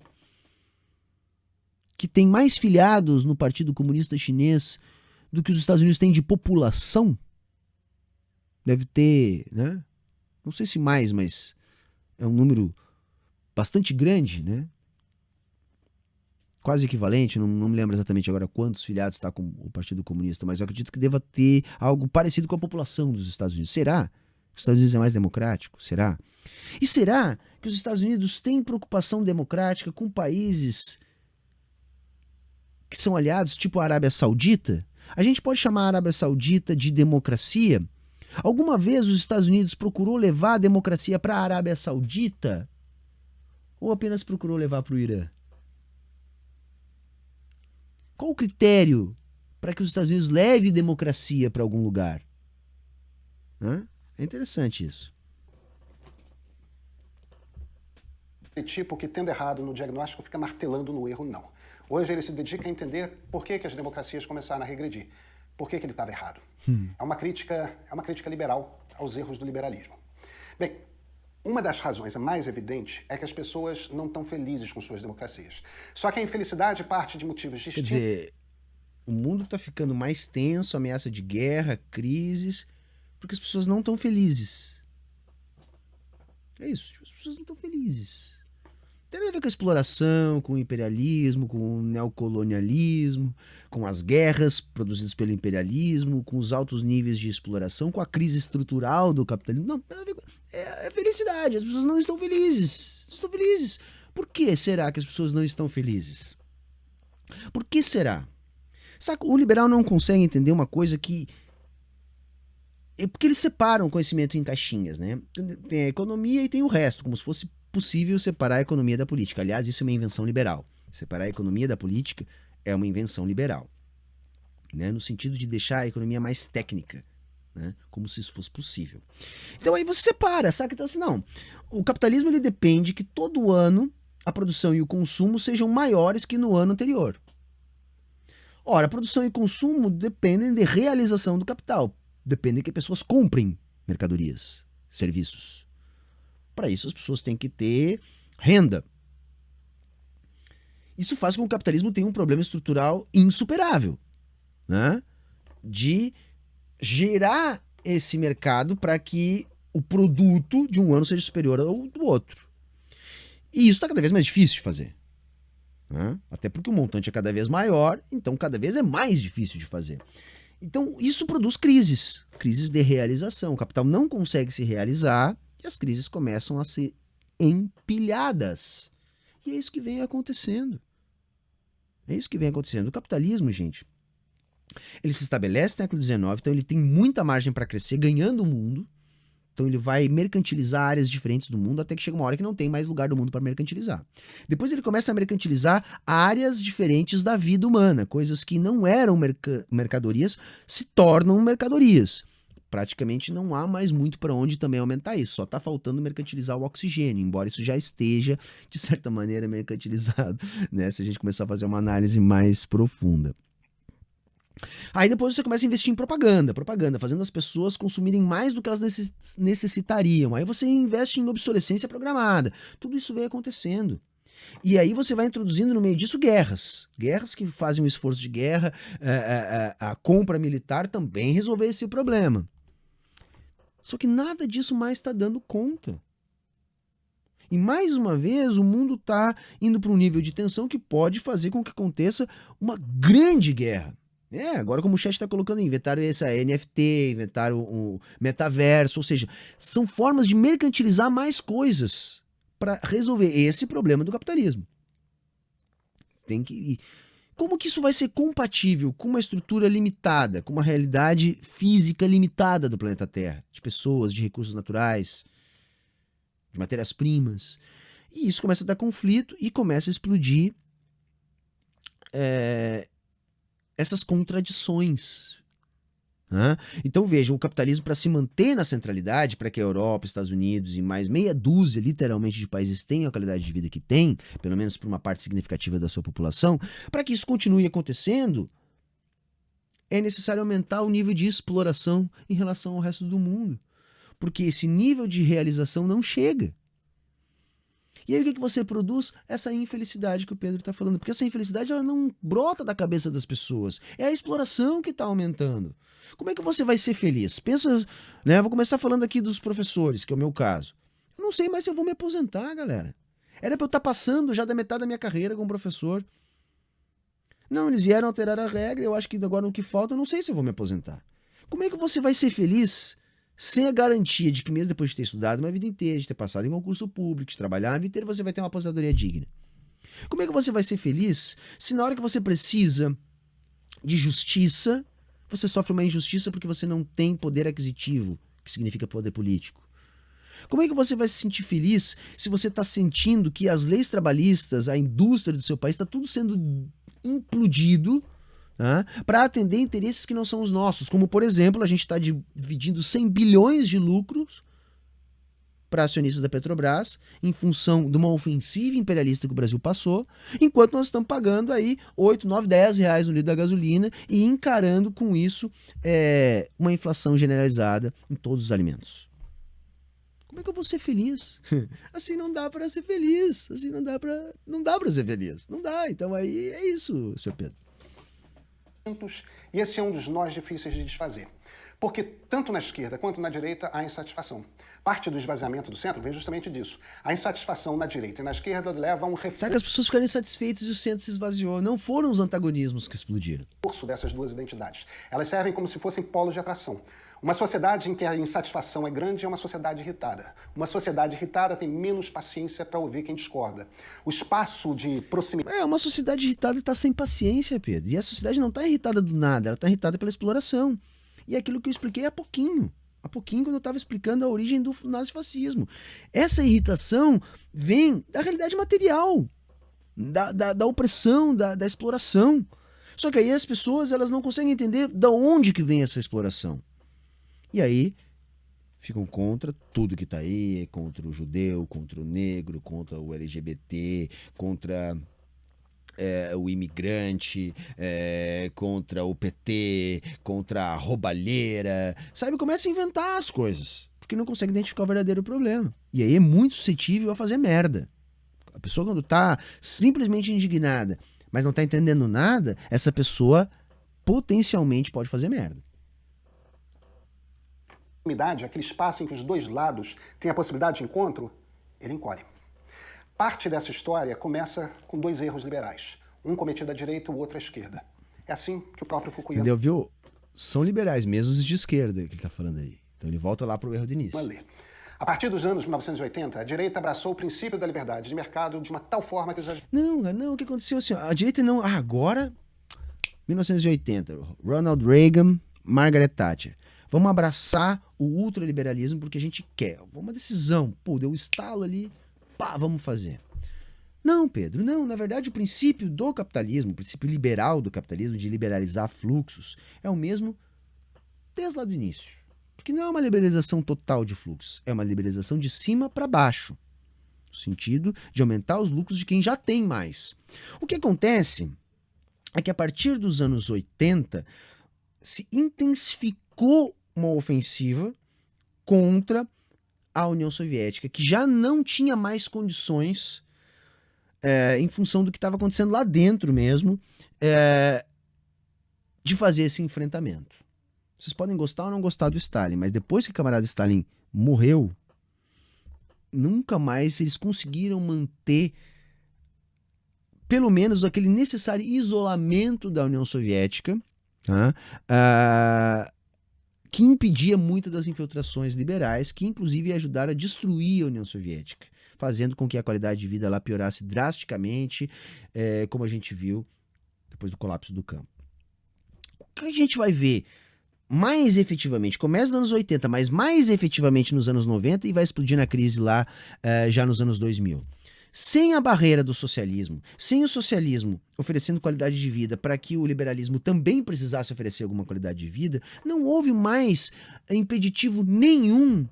Que tem mais filiados no Partido Comunista Chinês do que os Estados Unidos têm de população? Deve ter, né? Não sei se mais, mas é um número bastante grande, né? Quase equivalente, não me lembro exatamente agora quantos filiados está com o Partido Comunista, mas eu acredito que deva ter algo parecido com a população dos Estados Unidos. Será que os Estados Unidos é mais democrático? Será? E será que os Estados Unidos têm preocupação democrática com países que são aliados, tipo a Arábia Saudita? A gente pode chamar a Arábia Saudita de democracia? Alguma vez os Estados Unidos procurou levar a democracia para a Arábia Saudita? Ou apenas procurou levar para o Irã? Qual o critério para que os Estados Unidos leve democracia para algum lugar? É interessante isso. Tipo que, tendo errado no diagnóstico, fica martelando no erro, não. Hoje ele se dedica a entender por que as democracias começaram a regredir. Por que ele estava errado. É uma crítica liberal aos erros do liberalismo. Bem, uma das razões mais evidentes é que as pessoas não estão felizes com suas democracias. Só que a infelicidade parte de motivos distintos. Quer dizer, o mundo está ficando mais tenso, ameaça de guerra, crises, porque as pessoas não estão felizes. É isso, as pessoas não estão felizes. Tem a ver com a exploração, com o imperialismo, com o neocolonialismo, com as guerras produzidas pelo imperialismo, com os altos níveis de exploração, com a crise estrutural do capitalismo. Não, tem a ver com... é felicidade, as pessoas não estão felizes. Não estão felizes. Por que será que as pessoas não estão felizes? Por que será? Sabe, o liberal não consegue entender uma coisa que... É porque eles separam o conhecimento em caixinhas, né? Tem a economia e tem o resto, como se fosse possível separar a economia da política. Aliás, isso é uma invenção liberal. Separar a economia da política é uma invenção liberal, né? No sentido de deixar a economia mais técnica, né? Como se isso fosse possível. Então aí você separa, sabe? Então assim, não. O capitalismo ele depende que todo ano a produção e o consumo sejam maiores que no ano anterior. Ora, a produção e o consumo dependem de realização do capital. Dependem que pessoas comprem mercadorias, serviços. Para isso as pessoas têm que ter renda. Isso faz com que o capitalismo tenha um problema estrutural insuperável, né? De gerar esse mercado para que o produto de um ano seja superior ao do outro. E isso está cada vez mais difícil de fazer, né? Até porque o montante é cada vez maior, então cada vez é mais difícil de fazer. Então isso produz crises de realização. O capital não consegue se realizar e as crises começam a ser empilhadas. E é isso que vem acontecendo. É isso que vem acontecendo. O capitalismo, gente, ele se estabelece no século XIX, então ele tem muita margem para crescer, ganhando o mundo. Então ele vai mercantilizar áreas diferentes do mundo até que chega uma hora que não tem mais lugar do mundo para mercantilizar. Depois ele começa a mercantilizar áreas diferentes da vida humana. Coisas que não eram mercadorias se tornam mercadorias. Praticamente não há mais muito para onde também aumentar isso. Só está faltando mercantilizar o oxigênio, embora isso já esteja, de certa maneira, mercantilizado, né? Se a gente começar a fazer uma análise mais profunda. Aí depois você começa a investir em propaganda, fazendo as pessoas consumirem mais do que elas necessitariam. Aí você investe em obsolescência programada. Tudo isso vem acontecendo. E aí você vai introduzindo no meio disso guerras. Guerras que fazem um esforço de guerra, a compra militar também resolver esse problema. Só que nada disso mais está dando conta. E mais uma vez o mundo está indo para um nível de tensão que pode fazer com que aconteça uma grande guerra. Agora como o chat está colocando, inventaram essa NFT, inventaram o metaverso, ou seja, são formas de mercantilizar mais coisas para resolver esse problema do capitalismo. como que isso vai ser compatível com uma estrutura limitada, com uma realidade física limitada do planeta Terra, de pessoas, de recursos naturais, de matérias-primas? E isso começa a dar conflito e começa a explodir essas contradições. Né? Então vejam, o capitalismo, para se manter na centralidade, para que a Europa, Estados Unidos e mais meia dúzia, literalmente, de países tenham a qualidade de vida que tem, pelo menos para uma parte significativa da sua população, para que isso continue acontecendo, é necessário aumentar o nível de exploração em relação ao resto do mundo, porque esse nível de realização não chega. E aí o que você produz? Essa infelicidade que o Pedro está falando. Porque essa infelicidade ela não brota da cabeça das pessoas. É a exploração que está aumentando. Como é que você vai ser feliz? Pensa, né? Vou começar falando aqui dos professores, que é o meu caso. Eu não sei mais se eu vou me aposentar, galera. Era para eu estar passando já da metade da minha carreira como professor. Não, eles vieram alterar a regra. Eu acho que agora no que falta, eu não sei se eu vou me aposentar. Como é que você vai ser feliz sem a garantia de que mesmo depois de ter estudado uma vida inteira, de ter passado em concurso público, de trabalhar a vida inteira, você vai ter uma aposentadoria digna? Como é que você vai ser feliz se na hora que você precisa de justiça, você sofre uma injustiça porque você não tem poder aquisitivo, que significa poder político? Como é que você vai se sentir feliz se você está sentindo que as leis trabalhistas, a indústria do seu país, está tudo sendo implodido, né, para atender interesses que não são os nossos? Como, por exemplo, a gente está dividindo 100 bilhões de lucros para acionistas da Petrobras em função de uma ofensiva imperialista que o Brasil passou, enquanto nós estamos pagando aí 8, 9, 10 reais no litro da gasolina e encarando com isso uma inflação generalizada em todos os alimentos. Como é que eu vou ser feliz? Assim não dá para ser feliz. Assim não dá para ser feliz. Não dá. Então aí é isso, senhor Pedro. E esse é um dos nós difíceis de desfazer. Porque tanto na esquerda quanto na direita há insatisfação. Parte do esvaziamento do centro vem justamente disso. A insatisfação na direita e na esquerda leva a um Será que as pessoas ficaram insatisfeitas e o centro se esvaziou? Não foram os antagonismos que explodiram. Reforço dessas duas identidades. Elas servem como se fossem polos de atração. Uma sociedade em que a insatisfação é grande é uma sociedade irritada. Uma sociedade irritada tem menos paciência para ouvir quem discorda. O espaço de proximidade... Uma sociedade irritada está sem paciência, Pedro. E a sociedade não está irritada do nada, ela está irritada pela exploração. E é aquilo que eu expliquei há pouquinho quando eu estava explicando a origem do nazifascismo. Essa irritação vem da realidade material, da opressão, da exploração. Só que aí as pessoas elas não conseguem entender de onde que vem essa exploração. E aí ficam contra tudo que está aí, contra o judeu, contra o negro, contra o LGBT, contra o imigrante, contra o PT, contra a roubalheira, sabe? Começa a inventar as coisas, porque não consegue identificar o verdadeiro problema. E aí é muito suscetível a fazer merda. A pessoa quando está simplesmente indignada, mas não está entendendo nada, essa pessoa potencialmente pode fazer merda. Aquele espaço em que os dois lados têm a possibilidade de encontro, ele encolhe. Parte dessa história começa com dois erros liberais. Um cometido à direita e o outro à esquerda. É assim que o próprio Fukuyama... Entendeu, viu? São liberais mesmo os de esquerda que ele está falando aí. Então ele volta lá para o erro do início. A partir dos anos 1980, a direita abraçou o princípio da liberdade de mercado de uma tal forma que... Não, o que aconteceu assim? A direita não... agora, 1980, Ronald Reagan, Margaret Thatcher. Vamos abraçar o ultraliberalismo porque a gente quer. Uma decisão. Pô, deu um estalo ali. Pá, vamos fazer. Não, Pedro, não. Na verdade, o princípio do capitalismo, o princípio liberal do capitalismo, de liberalizar fluxos, é o mesmo desde lá do início. Porque não é uma liberalização total de fluxos, é uma liberalização de cima para baixo. No sentido de aumentar os lucros de quem já tem mais. O que acontece é que a partir dos anos 80 se intensificou uma ofensiva contra a União Soviética, que já não tinha mais condições, em função do que estava acontecendo lá dentro mesmo, de fazer esse enfrentamento. Vocês podem gostar ou não gostar do Stalin, mas depois que o camarada Stalin morreu, nunca mais eles conseguiram manter pelo menos aquele necessário isolamento da União Soviética, tá? Que impedia muitas das infiltrações liberais, que inclusive ajudaram a destruir a União Soviética, fazendo com que a qualidade de vida lá piorasse drasticamente, como a gente viu depois do colapso do campo. O que a gente vai ver mais efetivamente, começa nos anos 80, mas mais efetivamente nos anos 90 e vai explodir na crise lá já nos anos 2000. Sem a barreira do socialismo, sem o socialismo oferecendo qualidade de vida para que o liberalismo também precisasse oferecer alguma qualidade de vida, não houve mais impeditivo nenhum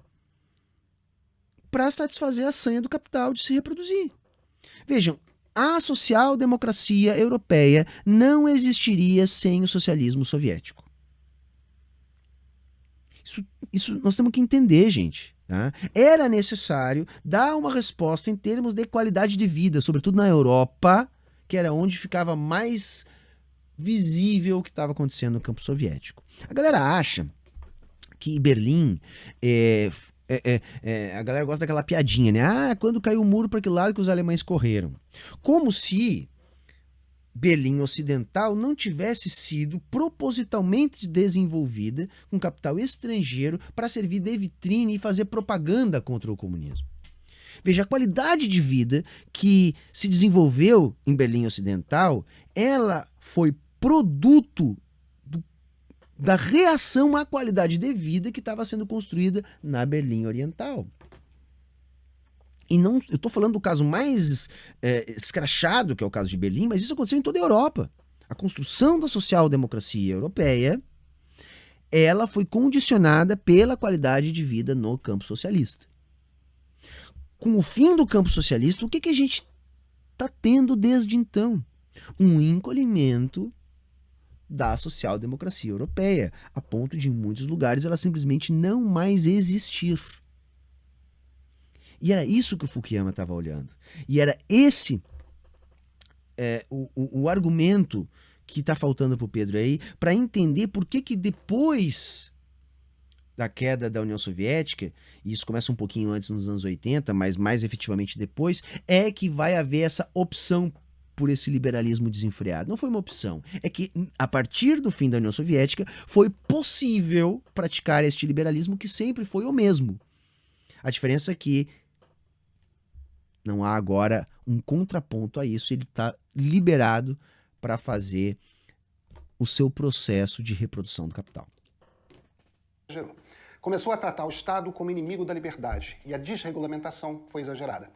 para satisfazer a sanha do capital de se reproduzir. Vejam, a social-democracia europeia não existiria sem o socialismo soviético. Isso nós temos que entender, gente. Tá? Era necessário dar uma resposta em termos de qualidade de vida, sobretudo na Europa, que era onde ficava mais visível o que estava acontecendo no campo soviético. A galera acha que Berlim a galera gosta daquela piadinha, né? Ah, quando caiu o muro, para que lado que os alemães correram? Como se Berlim Ocidental não tivesse sido propositalmente desenvolvida com capital estrangeiro para servir de vitrine e fazer propaganda contra o comunismo. Veja, a qualidade de vida que se desenvolveu em Berlim Ocidental, ela foi produto da reação à qualidade de vida que estava sendo construída na Berlim Oriental. E não, eu estou falando do caso mais escrachado, que é o caso de Berlim, mas isso aconteceu em toda a Europa. A construção da social-democracia europeia, ela foi condicionada pela qualidade de vida no campo socialista. Com o fim do campo socialista, o que a gente está tendo desde então? Um encolhimento da social-democracia europeia, a ponto de, em muitos lugares, ela simplesmente não mais existir. E era isso que o Fukuyama estava olhando. E era esse o argumento que está faltando para o Pedro aí, para entender por que depois da queda da União Soviética, e isso começa um pouquinho antes, nos anos 80, mas mais efetivamente depois, é que vai haver essa opção por esse liberalismo desenfreado. Não foi uma opção. É que, a partir do fim da União Soviética, foi possível praticar este liberalismo que sempre foi o mesmo. A diferença é que não há agora um contraponto a isso, ele está liberado para fazer o seu processo de reprodução do capital. Começou a tratar o Estado como inimigo da liberdade e a desregulamentação foi exagerada.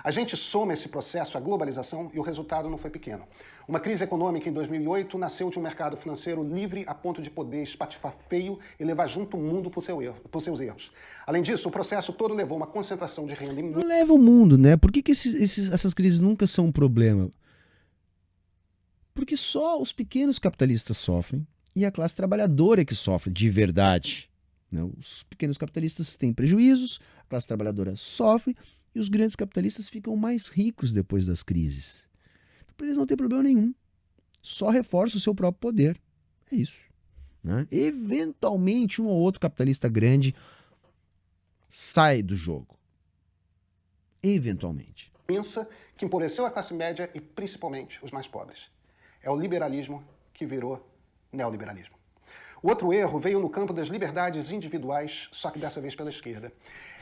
A gente soma esse processo à globalização e o resultado não foi pequeno. Uma crise econômica em 2008 nasceu de um mercado financeiro livre a ponto de poder espatifar feio e levar junto o mundo por seus erros. Além disso, o processo todo levou a uma concentração de renda. Não leva o mundo, né? Por que essas crises nunca são um problema? Porque só os pequenos capitalistas sofrem e a classe trabalhadora é que sofre de verdade. Os pequenos capitalistas têm prejuízos, a classe trabalhadora sofre e os grandes capitalistas ficam mais ricos depois das crises. Então, para eles não tem problema nenhum. Só reforça o seu próprio poder. É isso. Né? Eventualmente, um ou outro capitalista grande sai do jogo. Eventualmente. Pensa que empobreceu a classe média e principalmente os mais pobres. É o liberalismo que virou neoliberalismo. O outro erro veio no campo das liberdades individuais, só que dessa vez pela esquerda.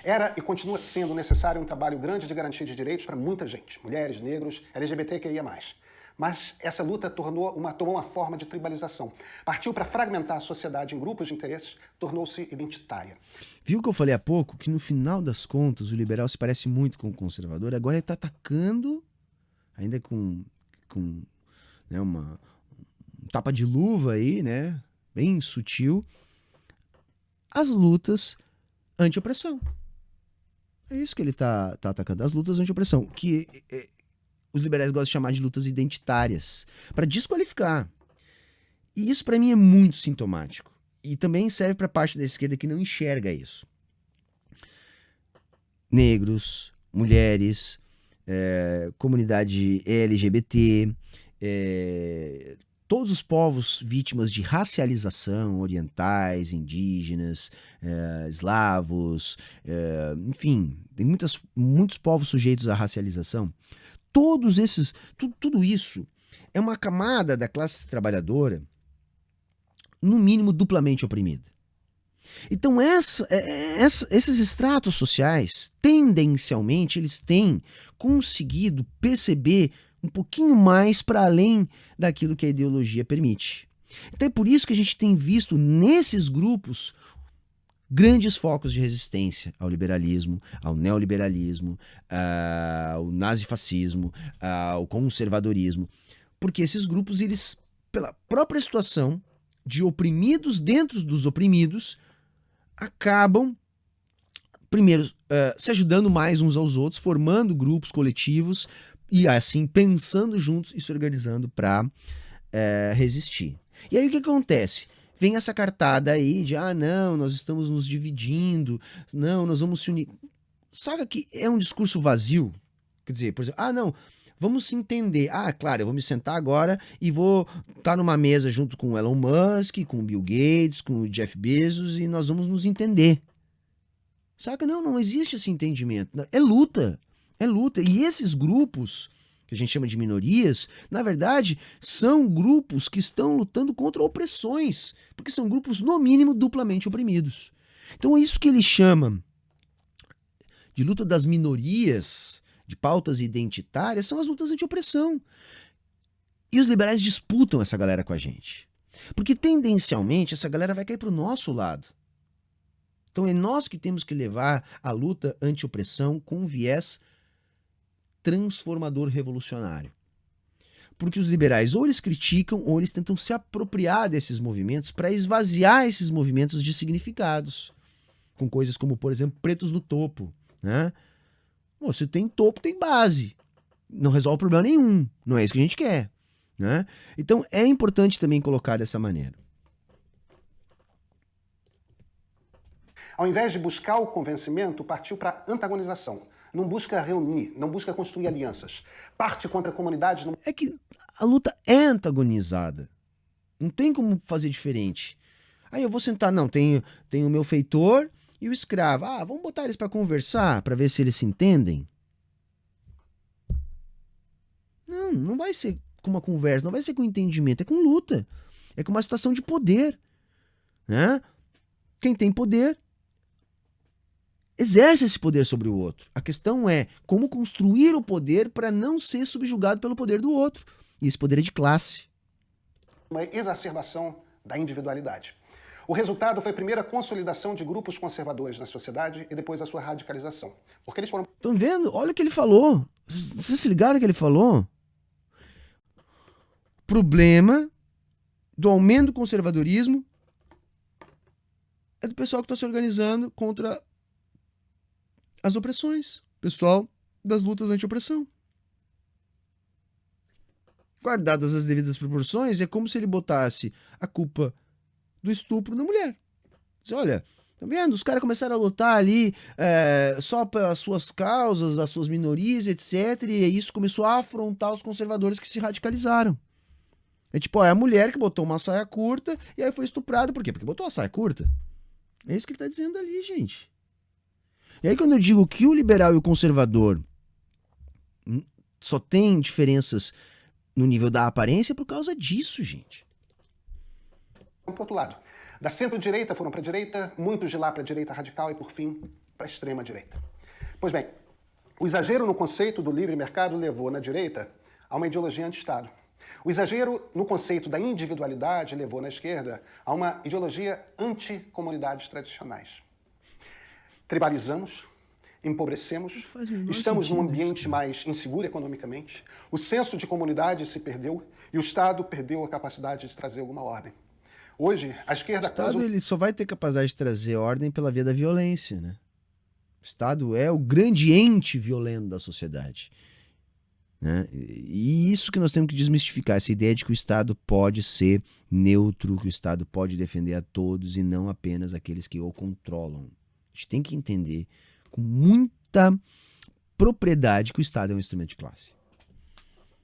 Era e continua sendo necessário um trabalho grande de garantia de direitos para muita gente, mulheres, negros, LGBTQIA+. Mas essa luta tomou uma forma de tribalização. Partiu para fragmentar a sociedade em grupos de interesses, tornou-se identitária. Viu que eu falei há pouco? Que no final das contas o liberal se parece muito com o conservador, agora ele está atacando, ainda com né, um tapa de luva aí, né? Bem sutil, as lutas anti-opressão. É isso que ele está atacando, as lutas anti-opressão, que os liberais gostam de chamar de lutas identitárias, para desqualificar. E isso para mim é muito sintomático. E também serve para a parte da esquerda que não enxerga isso. Negros, mulheres, comunidade LGBT, todos os povos vítimas de racialização, orientais, indígenas, eslavos, enfim, tem muitos povos sujeitos à racialização. Tudo isso é uma camada da classe trabalhadora, no mínimo duplamente oprimida. Então esses estratos sociais, tendencialmente, eles têm conseguido perceber um pouquinho mais para além daquilo que a ideologia permite. Então é por isso que a gente tem visto nesses grupos grandes focos de resistência ao liberalismo, ao neoliberalismo, ao nazifascismo, ao conservadorismo. Porque esses grupos, eles, pela própria situação de oprimidos dentro dos oprimidos, acabam, primeiro, se ajudando mais uns aos outros, formando grupos coletivos e, assim, pensando juntos e se organizando para resistir. E aí o que acontece? Vem essa cartada aí de, não, nós estamos nos dividindo, não, nós vamos se unir. Sabe que é um discurso vazio? Quer dizer, por exemplo, não, vamos se entender. Claro, eu vou me sentar agora e vou estar numa mesa junto com o Elon Musk, com o Bill Gates, com o Jeff Bezos e nós vamos nos entender. Saca? Não existe esse entendimento. É luta. É luta. E esses grupos, que a gente chama de minorias, na verdade, são grupos que estão lutando contra opressões, porque são grupos, no mínimo, duplamente oprimidos. Então, isso que ele chama de luta das minorias, de pautas identitárias, são as lutas anti-opressão. E os liberais disputam essa galera com a gente. Porque, tendencialmente, essa galera vai cair para o nosso lado. Então, é nós que temos que levar a luta anti-opressão com um viés transformador revolucionário. Porque os liberais ou eles criticam ou eles tentam se apropriar desses movimentos para esvaziar esses movimentos de significados. Com coisas como, por exemplo, pretos no topo. Né? Se tem topo, tem base. Não resolve problema nenhum. Não é isso que a gente quer. Né? Então é importante também colocar dessa maneira. Ao invés de buscar o convencimento, partiu para a antagonização. Não busca reunir, não busca construir alianças. Parte contra a comunidade. É que a luta é antagonizada. Não tem como fazer diferente. Aí eu vou sentar, não, tem o meu feitor e o escravo. Vamos botar eles para conversar, para ver se eles se entendem. Não vai ser com uma conversa, não vai ser com entendimento, é com luta. É com uma situação de poder. Né? Quem tem poder exerce esse poder sobre o outro. A questão é como construir o poder para não ser subjugado pelo poder do outro. E esse poder é de classe. Uma exacerbação da individualidade. O resultado foi primeiro a consolidação de grupos conservadores na sociedade e depois a sua radicalização. Porque eles foram... Estão vendo? Olha o que ele falou. Vocês se ligaram que ele falou? Problema do aumento do conservadorismo é do pessoal que está se organizando contra as opressões. Pessoal das lutas anti-opressão. Guardadas as devidas proporções, é como se ele botasse a culpa do estupro na mulher. Diz, olha, tá vendo? Os caras começaram a lutar ali só pelas suas causas, das suas minorias, etc. E isso começou a afrontar os conservadores que se radicalizaram. É tipo, é a mulher que botou uma saia curta e aí foi estuprada. Por quê? Porque botou a saia curta. É isso que ele tá dizendo ali, gente. E aí quando eu digo que o liberal e o conservador só tem diferenças no nível da aparência, é por causa disso, gente. Para outro lado. Da centro-direita foram para a direita, muitos de lá para a direita radical e, por fim, para a extrema-direita. Pois bem, o exagero no conceito do livre mercado levou na direita a uma ideologia anti-Estado. O exagero no conceito da individualidade levou na esquerda a uma ideologia anti-comunidades tradicionais. Tribalizamos, empobrecemos, estamos num ambiente mais inseguro economicamente, o senso de comunidade se perdeu e o Estado perdeu a capacidade de trazer alguma ordem. Hoje, a esquerda... O Estado ele só vai ter capacidade de trazer ordem pela via da violência, né? O Estado é o grande ente violento da sociedade. Né? E isso que nós temos que desmistificar, essa ideia de que o Estado pode ser neutro, que o Estado pode defender a todos e não apenas aqueles que o controlam. A gente tem que entender com muita propriedade que o Estado é um instrumento de classe.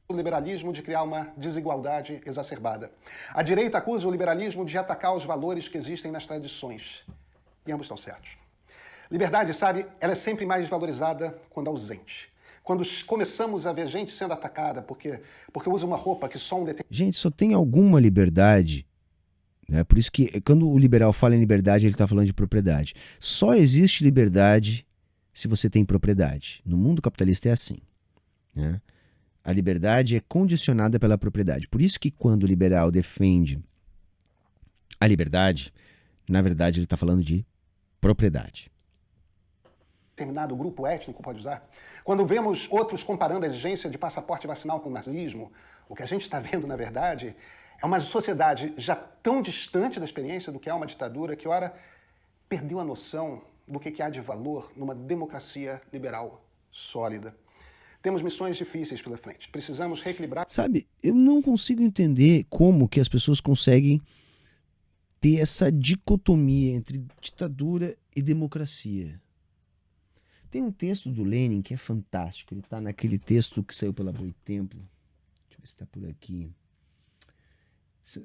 O liberalismo de criar uma desigualdade exacerbada. A direita acusa o liberalismo de atacar os valores que existem nas tradições. E ambos estão certos. Liberdade, sabe, ela é sempre mais valorizada quando ausente. Quando começamos a ver gente sendo atacada porque usa uma roupa que só um determinado... Gente, só tem alguma liberdade, né? Por isso que quando o liberal fala em liberdade, ele está falando de propriedade. Só existe liberdade se você tem propriedade. No mundo capitalista é assim. Né? A liberdade é condicionada pela propriedade. Por isso que quando o liberal defende a liberdade, na verdade ele está falando de propriedade. Determinado grupo étnico pode usar. Quando vemos outros comparando a exigência de passaporte vacinal com o nazismo, o que a gente está vendo, na verdade, é uma sociedade já tão distante da experiência do que é uma ditadura que, ora, perdeu a noção do que há de valor numa democracia liberal sólida. Temos missões difíceis pela frente. Precisamos reequilibrar... Sabe, eu não consigo entender como que as pessoas conseguem ter essa dicotomia entre ditadura e democracia. Tem um texto do Lenin que é fantástico. Ele está naquele texto que saiu pela Boitempo. Deixa eu ver se está por aqui.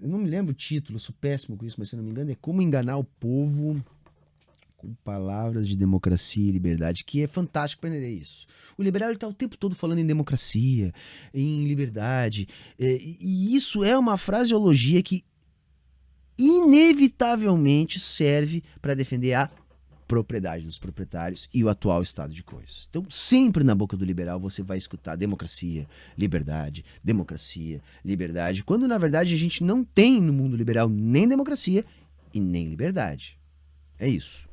Eu não me lembro o título, eu sou péssimo com isso, mas se não me engano é Como Enganar o Povo com Palavras de Democracia e Liberdade, que é fantástico para entender isso. O liberal está o tempo todo falando em democracia, em liberdade, e isso é uma fraseologia que inevitavelmente serve para defender a propriedade dos proprietários e o atual estado de coisas. Então, sempre na boca do liberal você vai escutar democracia, liberdade, quando na verdade a gente não tem no mundo liberal nem democracia e nem liberdade. É isso.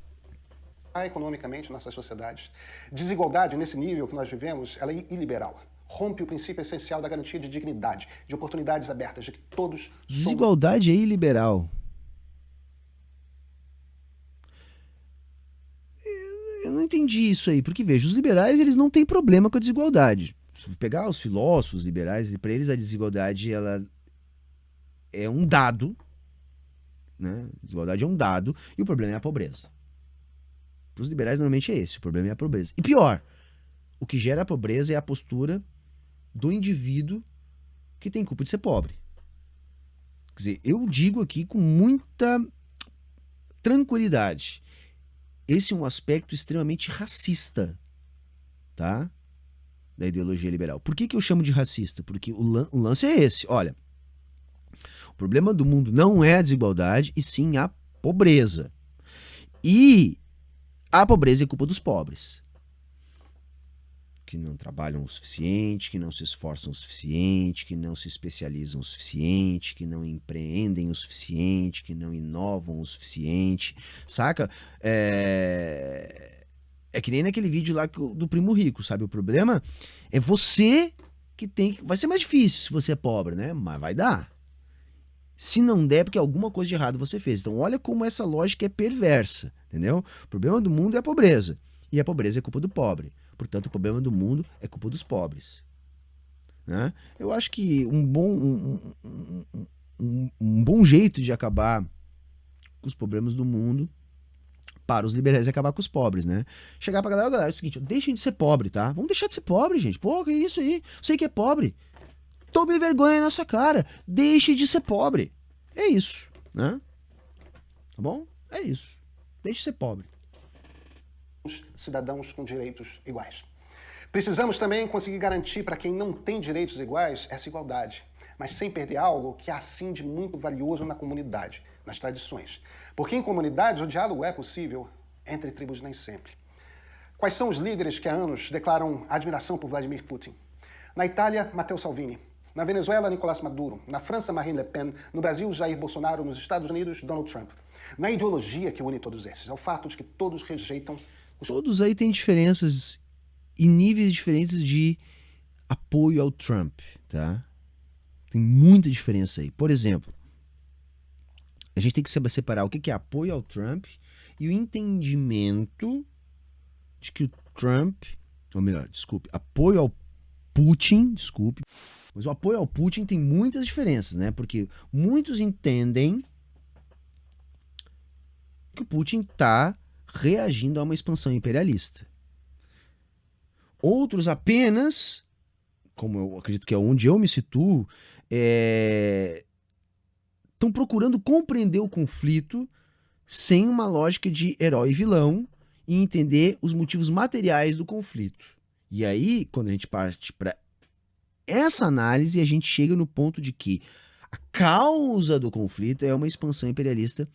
Economicamente nossas sociedades. Desigualdade nesse nível que nós vivemos, ela é iliberal. Rompe o princípio essencial da garantia de dignidade, de oportunidades abertas, de que todos... Desigualdade é iliberal. Eu não entendi isso aí, porque veja, os liberais eles não têm problema com a desigualdade. Se pegar os filósofos liberais, para eles a desigualdade ela é um dado, né? A desigualdade é um dado e o problema é a pobreza. Para os liberais normalmente é esse, o problema é a pobreza. E pior, o que gera a pobreza é a postura do indivíduo que tem culpa de ser pobre. Quer dizer, eu digo aqui com muita tranquilidade, esse é um aspecto extremamente racista, tá? Da ideologia liberal. Por que eu chamo de racista? Porque o lance é esse, olha, o problema do mundo não é a desigualdade, e sim a pobreza. E a pobreza é culpa dos pobres, que não trabalham o suficiente, que não se esforçam o suficiente, que não se especializam o suficiente, que não empreendem o suficiente, que não inovam o suficiente, saca? É que nem naquele vídeo lá do Primo Rico, sabe? O problema é você que tem que... Vai ser mais difícil se você é pobre, né? Mas vai dar. Se não der, porque alguma coisa de errado você fez. Então olha como essa lógica é perversa, entendeu? O problema do mundo é a pobreza. E a pobreza é culpa do pobre. Portanto, o problema do mundo é culpa dos pobres. Né? Eu acho que um bom jeito de acabar com os problemas do mundo para os liberais é acabar com os pobres, né? Chegar pra galera, é o seguinte, deixem de ser pobre, tá? Vamos deixar de ser pobre, gente. Pô, que isso aí? Sei que é pobre. Tome vergonha na sua cara. Deixe de ser pobre. É isso, né? Tá bom? É isso. Deixe de ser pobre. Cidadãos com direitos iguais. Precisamos também conseguir garantir para quem não tem direitos iguais essa igualdade, mas sem perder algo que há sim de muito valioso na comunidade, nas tradições. Porque em comunidades o diálogo é possível, entre tribos nem sempre. Quais são os líderes que há anos declaram admiração por Vladimir Putin? Na Itália, Matteo Salvini. Na Venezuela, Nicolás Maduro. Na França, Marine Le Pen. No Brasil, Jair Bolsonaro. Nos Estados Unidos, Donald Trump. Não é a ideologia que une todos esses, é o fato de que todos rejeitam... Todos aí têm diferenças e níveis diferentes de apoio ao Trump, tá? Tem muita diferença aí. Por exemplo, a gente tem que saber separar o que é apoio ao Trump e o entendimento de que o Trump, ou melhor, desculpe, apoio ao Putin, desculpe, mas o apoio ao Putin tem muitas diferenças, né? Porque muitos entendem que o Putin está reagindo a uma expansão imperialista. Outros apenas, como eu acredito que é onde eu me situo, estão procurando compreender o conflito sem uma lógica de herói e vilão e entender os motivos materiais do conflito. E aí, quando a gente parte para essa análise, a gente chega no ponto de que a causa do conflito é uma expansão imperialista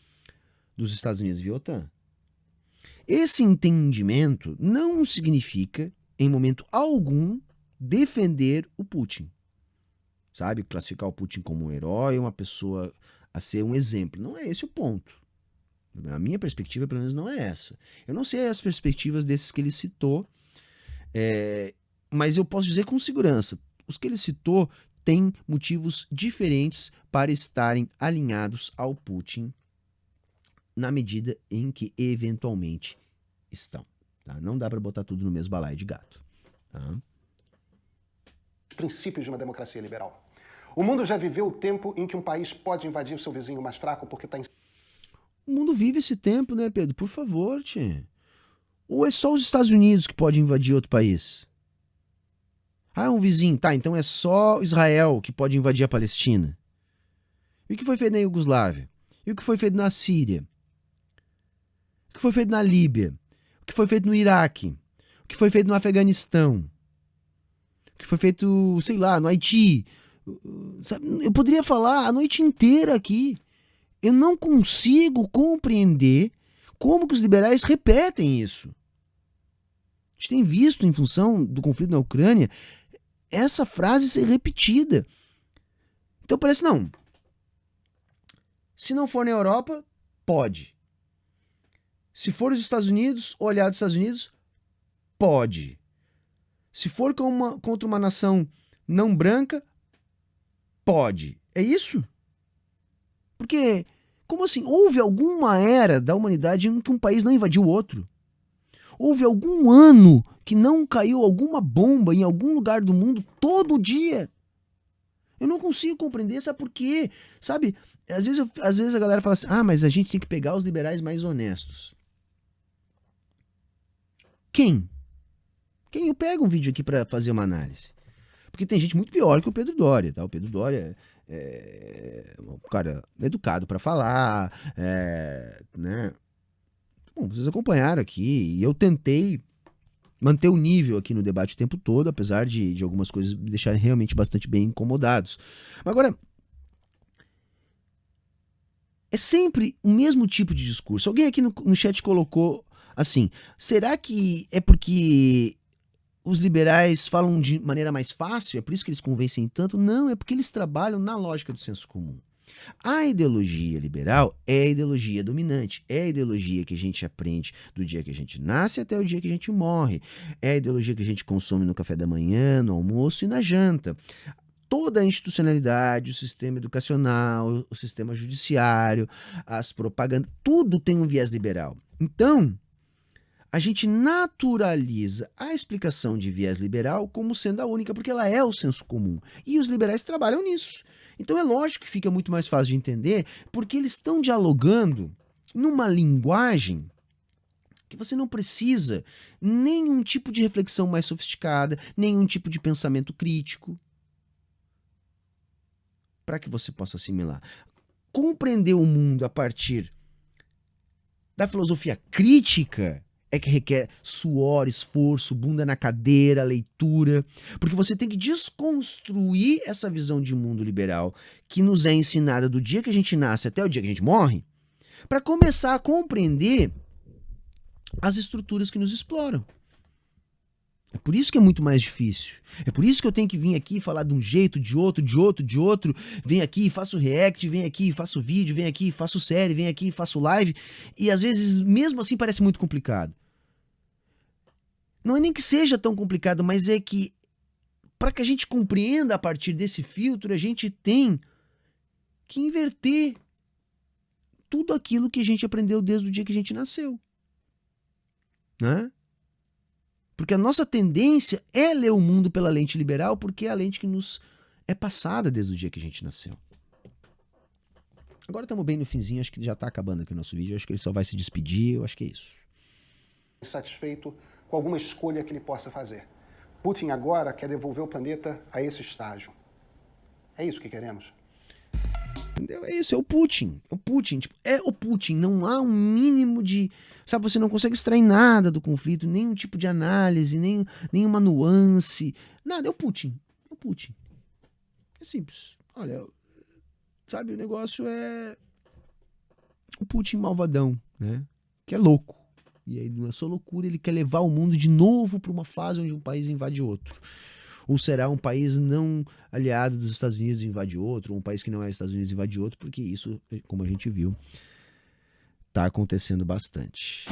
dos Estados Unidos via OTAN. Esse entendimento não significa, em momento algum, defender o Putin. Sabe? Classificar o Putin como um herói, uma pessoa a ser um exemplo. Não é esse o ponto. A minha perspectiva, pelo menos, não é essa. Eu não sei as perspectivas desses que ele citou, mas eu posso dizer com segurança. Os que ele citou têm motivos diferentes para estarem alinhados ao Putin na medida em que eventualmente estão. Tá? Não dá para botar tudo no mesmo balaio de gato. Tá? Princípios de uma democracia liberal. O mundo já viveu o tempo em que um país pode invadir o seu vizinho mais fraco porque está em... O mundo vive esse tempo, né, Pedro? Por favor, tchê. Ou é só os Estados Unidos que pode invadir outro país? Ah, um vizinho. Tá, então é só Israel que pode invadir a Palestina. E o que foi feito na Iugoslávia? E o que foi feito na Síria? O que foi feito na Líbia? O que foi feito no Iraque? O que foi feito no Afeganistão? O que foi feito, sei lá, no Haiti? Eu poderia falar a noite inteira aqui. Eu não consigo compreender como que os liberais repetem isso. A gente tem visto, em função do conflito na Ucrânia, essa frase ser repetida. Então parece, não. Se não for na Europa, pode. Se for os Estados Unidos, olhar dos Estados Unidos, pode. Se for contra uma nação não branca, pode. É isso? Porque, como assim? Houve alguma era da humanidade em que um país não invadiu o outro? Houve algum ano que não caiu alguma bomba em algum lugar do mundo todo dia? Eu não consigo compreender, sabe por quê? Sabe, às vezes a galera fala assim, mas a gente tem que pegar os liberais mais honestos. Quem? Quem? Eu pego um vídeo aqui para fazer uma análise. Porque tem gente muito pior que o Pedro Doria, tá? O Pedro Doria é um cara educado para falar, né? Bom, vocês acompanharam aqui e eu tentei manter o nível aqui no debate o tempo todo, apesar de algumas coisas me deixarem realmente bastante bem incomodados. Mas agora, é sempre o mesmo tipo de discurso. Alguém aqui no chat colocou assim, será que é porque os liberais falam de maneira mais fácil? É por isso que eles convencem tanto? Não, é porque eles trabalham na lógica do senso comum. A ideologia liberal é a ideologia dominante, é a ideologia que a gente aprende do dia que a gente nasce até o dia que a gente morre, é a ideologia que a gente consome no café da manhã, no almoço e na janta. Toda a institucionalidade, o sistema educacional, o sistema judiciário, as propagandas, tudo tem um viés liberal. Então, a gente naturaliza a explicação de viés liberal como sendo a única, porque ela é o senso comum. E os liberais trabalham nisso. Então é lógico que fica muito mais fácil de entender, porque eles estão dialogando numa linguagem que você não precisa nenhum tipo de reflexão mais sofisticada, nenhum tipo de pensamento crítico, para que você possa assimilar. Compreender o mundo a partir da filosofia crítica é que requer suor, esforço, bunda na cadeira, leitura, porque você tem que desconstruir essa visão de mundo liberal que nos é ensinada do dia que a gente nasce até o dia que a gente morre, para começar a compreender as estruturas que nos exploram. É por isso que é muito mais difícil. É por isso que eu tenho que vir aqui falar de um jeito, de outro, vem aqui e faço react, vem aqui e faço vídeo, vem aqui e faço série, vem aqui e faço live, e às vezes mesmo assim parece muito complicado. Não é nem que seja tão complicado, mas é que para que a gente compreenda a partir desse filtro, a gente tem que inverter tudo aquilo que a gente aprendeu desde o dia que a gente nasceu. Né? Porque a nossa tendência é ler o mundo pela lente liberal, porque é a lente que nos é passada desde o dia que a gente nasceu. Agora estamos bem no finzinho, acho que já está acabando aqui o nosso vídeo, acho que ele só vai se despedir, eu acho que é isso. Satisfeito com alguma escolha que ele possa fazer. Putin agora quer devolver o planeta a esse estágio. É isso que queremos? Entendeu? É isso, é o Putin. Tipo, é o Putin. Não há um mínimo de... Sabe, você não consegue extrair nada do conflito, nenhum tipo de análise, nenhuma nuance. Nada, é o Putin. É o Putin. É simples. Olha, sabe, o negócio é... O Putin malvadão, né? Que é louco. E aí, na sua loucura, ele quer levar o mundo de novo para uma fase onde um país invade outro. Ou será um país não aliado dos Estados Unidos invade outro, ou um país que não é Estados Unidos invade outro, porque isso, como a gente viu, está acontecendo bastante.